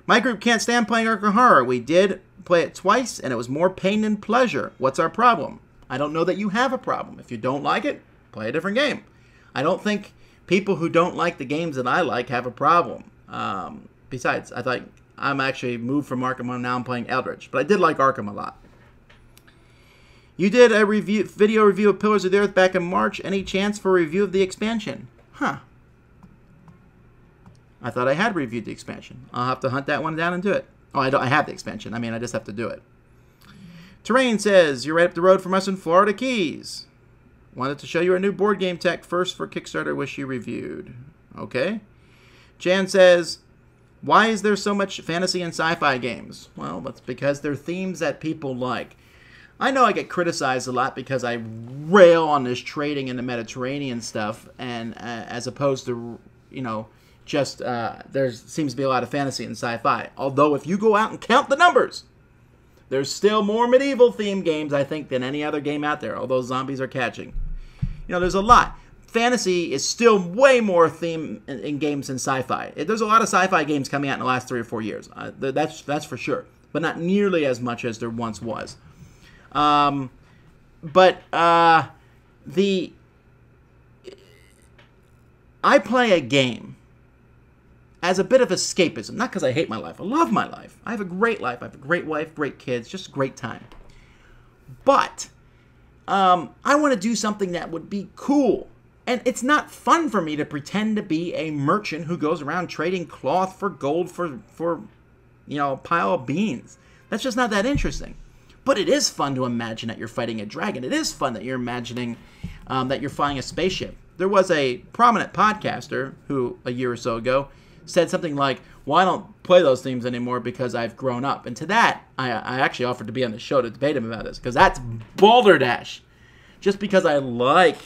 My group can't stand playing Arkham Horror. We did play it twice, and it was more pain than pleasure. What's our problem? I don't know that you have a problem. If you don't like it, play a different game. I don't think people who don't like the games that I like have a problem. Besides, I thought I'm actually moved from Arkham on now. I'm playing Eldritch, but I did like Arkham a lot. You did a video review of Pillars of the Earth back in March. Any chance for a review of the expansion? Huh. I thought I had reviewed the expansion. I'll have to hunt that one down and do it. Oh, I have the expansion. I mean, I just have to do it. Terrain says, you're right up the road from us in Florida Keys. Wanted to show you our new board game tech first for Kickstarter. Wish you reviewed. Okay. Jan says, why is there so much fantasy and sci-fi games? Well, that's because they're themes that people like. I know I get criticized a lot because I rail on this trading in the Mediterranean stuff, and as opposed to, you know, just there seems to be a lot of fantasy and sci-fi. Although if you go out and count the numbers, there's still more medieval themed games, I think, than any other game out there, although zombies are catching. You know, there's a lot. Fantasy is still way more theme in games than sci-fi. There's a lot of sci-fi games coming out in the last 3 or 4 years. That's for sure. But not nearly as much as there once was. I play a game as a bit of escapism. Not because I hate my life. I love my life. I have a great life. I have a great wife, great kids, just a great time. But I want to do something that would be cool. And it's not fun for me to pretend to be a merchant who goes around trading cloth for gold for you know, a pile of beans. That's just not that interesting. But it is fun to imagine that you're fighting a dragon. It is fun that you're imagining that you're flying a spaceship. There was a prominent podcaster who, a year or so ago, said something like, well, I don't play those themes anymore because I've grown up. And to that, I actually offered to be on the show to debate him about this, because that's balderdash. Just because I like...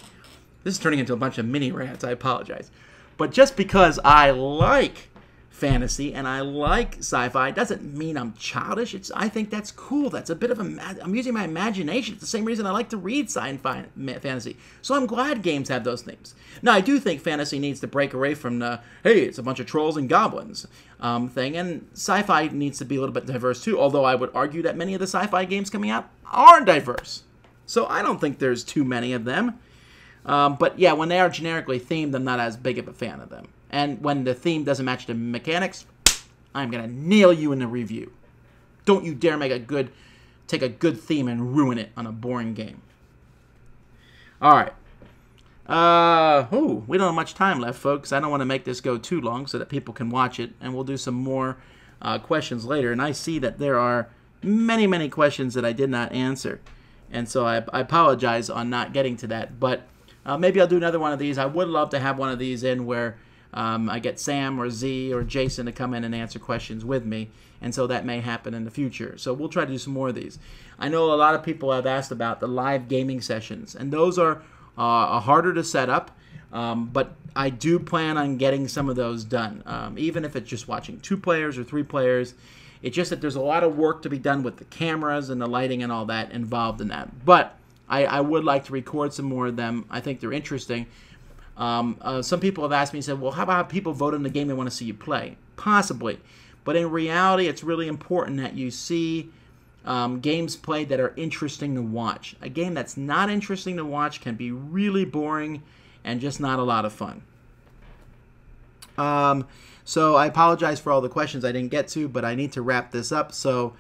This is turning into a bunch of mini rants. I apologize. But just because I like fantasy and I like sci-fi doesn't mean I'm childish. I think that's cool. That's a bit of I'm using my imagination. It's the same reason I like to read sci-fi fantasy. So I'm glad games have those themes. Now, I do think fantasy needs to break away from the, hey, it's a bunch of trolls and goblins thing. And sci-fi needs to be a little bit diverse too, although I would argue that many of the sci-fi games coming out are diverse. So I don't think there's too many of them. But yeah, when they are generically themed, I'm not as big of a fan of them. And when the theme doesn't match the mechanics, I'm going to nail you in the review. Don't you dare take a good theme and ruin it on a boring game. Alright. We don't have much time left, folks. I don't want to make this go too long so that people can watch it. And we'll do some more questions later. And I see that there are many, many questions that I did not answer. And so I apologize on not getting to that. But maybe I'll do another one of these. I would love to have one of these in where I get Sam or Z or Jason to come in and answer questions with me. And so that may happen in the future. So we'll try to do some more of these. I know a lot of people have asked about the live gaming sessions. And those are harder to set up. But I do plan on getting some of those done. Even if it's just watching 2 players or 3 players. It's just that there's a lot of work to be done with the cameras and the lighting and all that involved in that. But I would like to record some more of them. I think they're interesting. Some people have asked me and said, well, how about people vote in the game they want to see you play? Possibly. But in reality, it's really important that you see games played that are interesting to watch. A game that's not interesting to watch can be really boring and just not a lot of fun. So I apologize for all the questions I didn't get to, but I need to wrap this up. So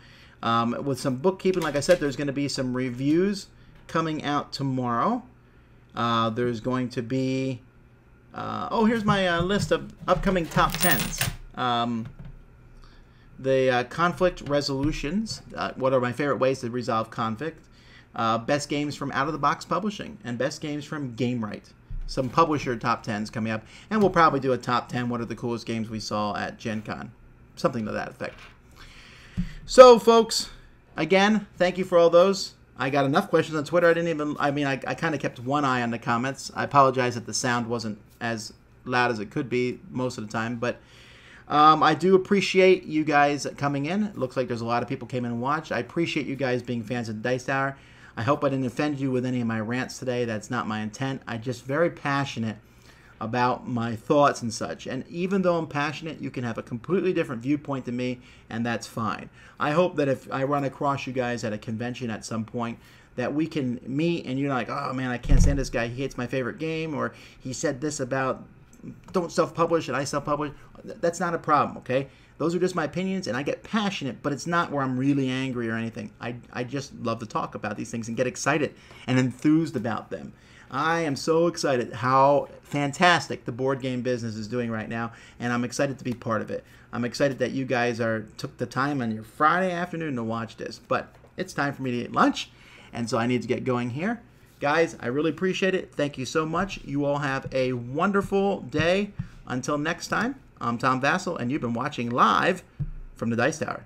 with some bookkeeping, like I said, there's going to be some reviews coming out tomorrow. There's going to be... here's my list of upcoming top 10s. The conflict resolutions. What are my favorite ways to resolve conflict? Best games from out-of-the-box publishing. And best games from GameRight. Some publisher top 10s coming up. And we'll probably do a top 10, what are the coolest games we saw at Gen Con. Something to that effect. So, folks, again, thank you for all those. I got enough questions on Twitter. I kind of kept one eye on the comments. I apologize that the sound wasn't as loud as it could be most of the time. But I do appreciate you guys coming in. It looks like there's a lot of people came in and watched. I appreciate you guys being fans of the Dice Tower. I hope I didn't offend you with any of my rants today. That's not my intent. I'm just very passionate about my thoughts and such. And even though I'm passionate, you can have a completely different viewpoint than me, and that's fine. I hope that if I run across you guys at a convention at some point, that we can meet and you're like, oh man, I can't stand this guy. He hates my favorite game, or he said this about don't self-publish and I self-publish. That's not a problem, okay? Those are just my opinions, and I get passionate, but it's not where I'm really angry or anything. I just love to talk about these things and get excited and enthused about them. I am so excited how fantastic the board game business is doing right now, and I'm excited to be part of it. I'm excited that you guys took the time on your Friday afternoon to watch this, but it's time for me to eat lunch, and so I need to get going here. Guys, I really appreciate it. Thank you so much. You all have a wonderful day. Until next time, I'm Tom Vasel, and you've been watching live from the Dice Tower.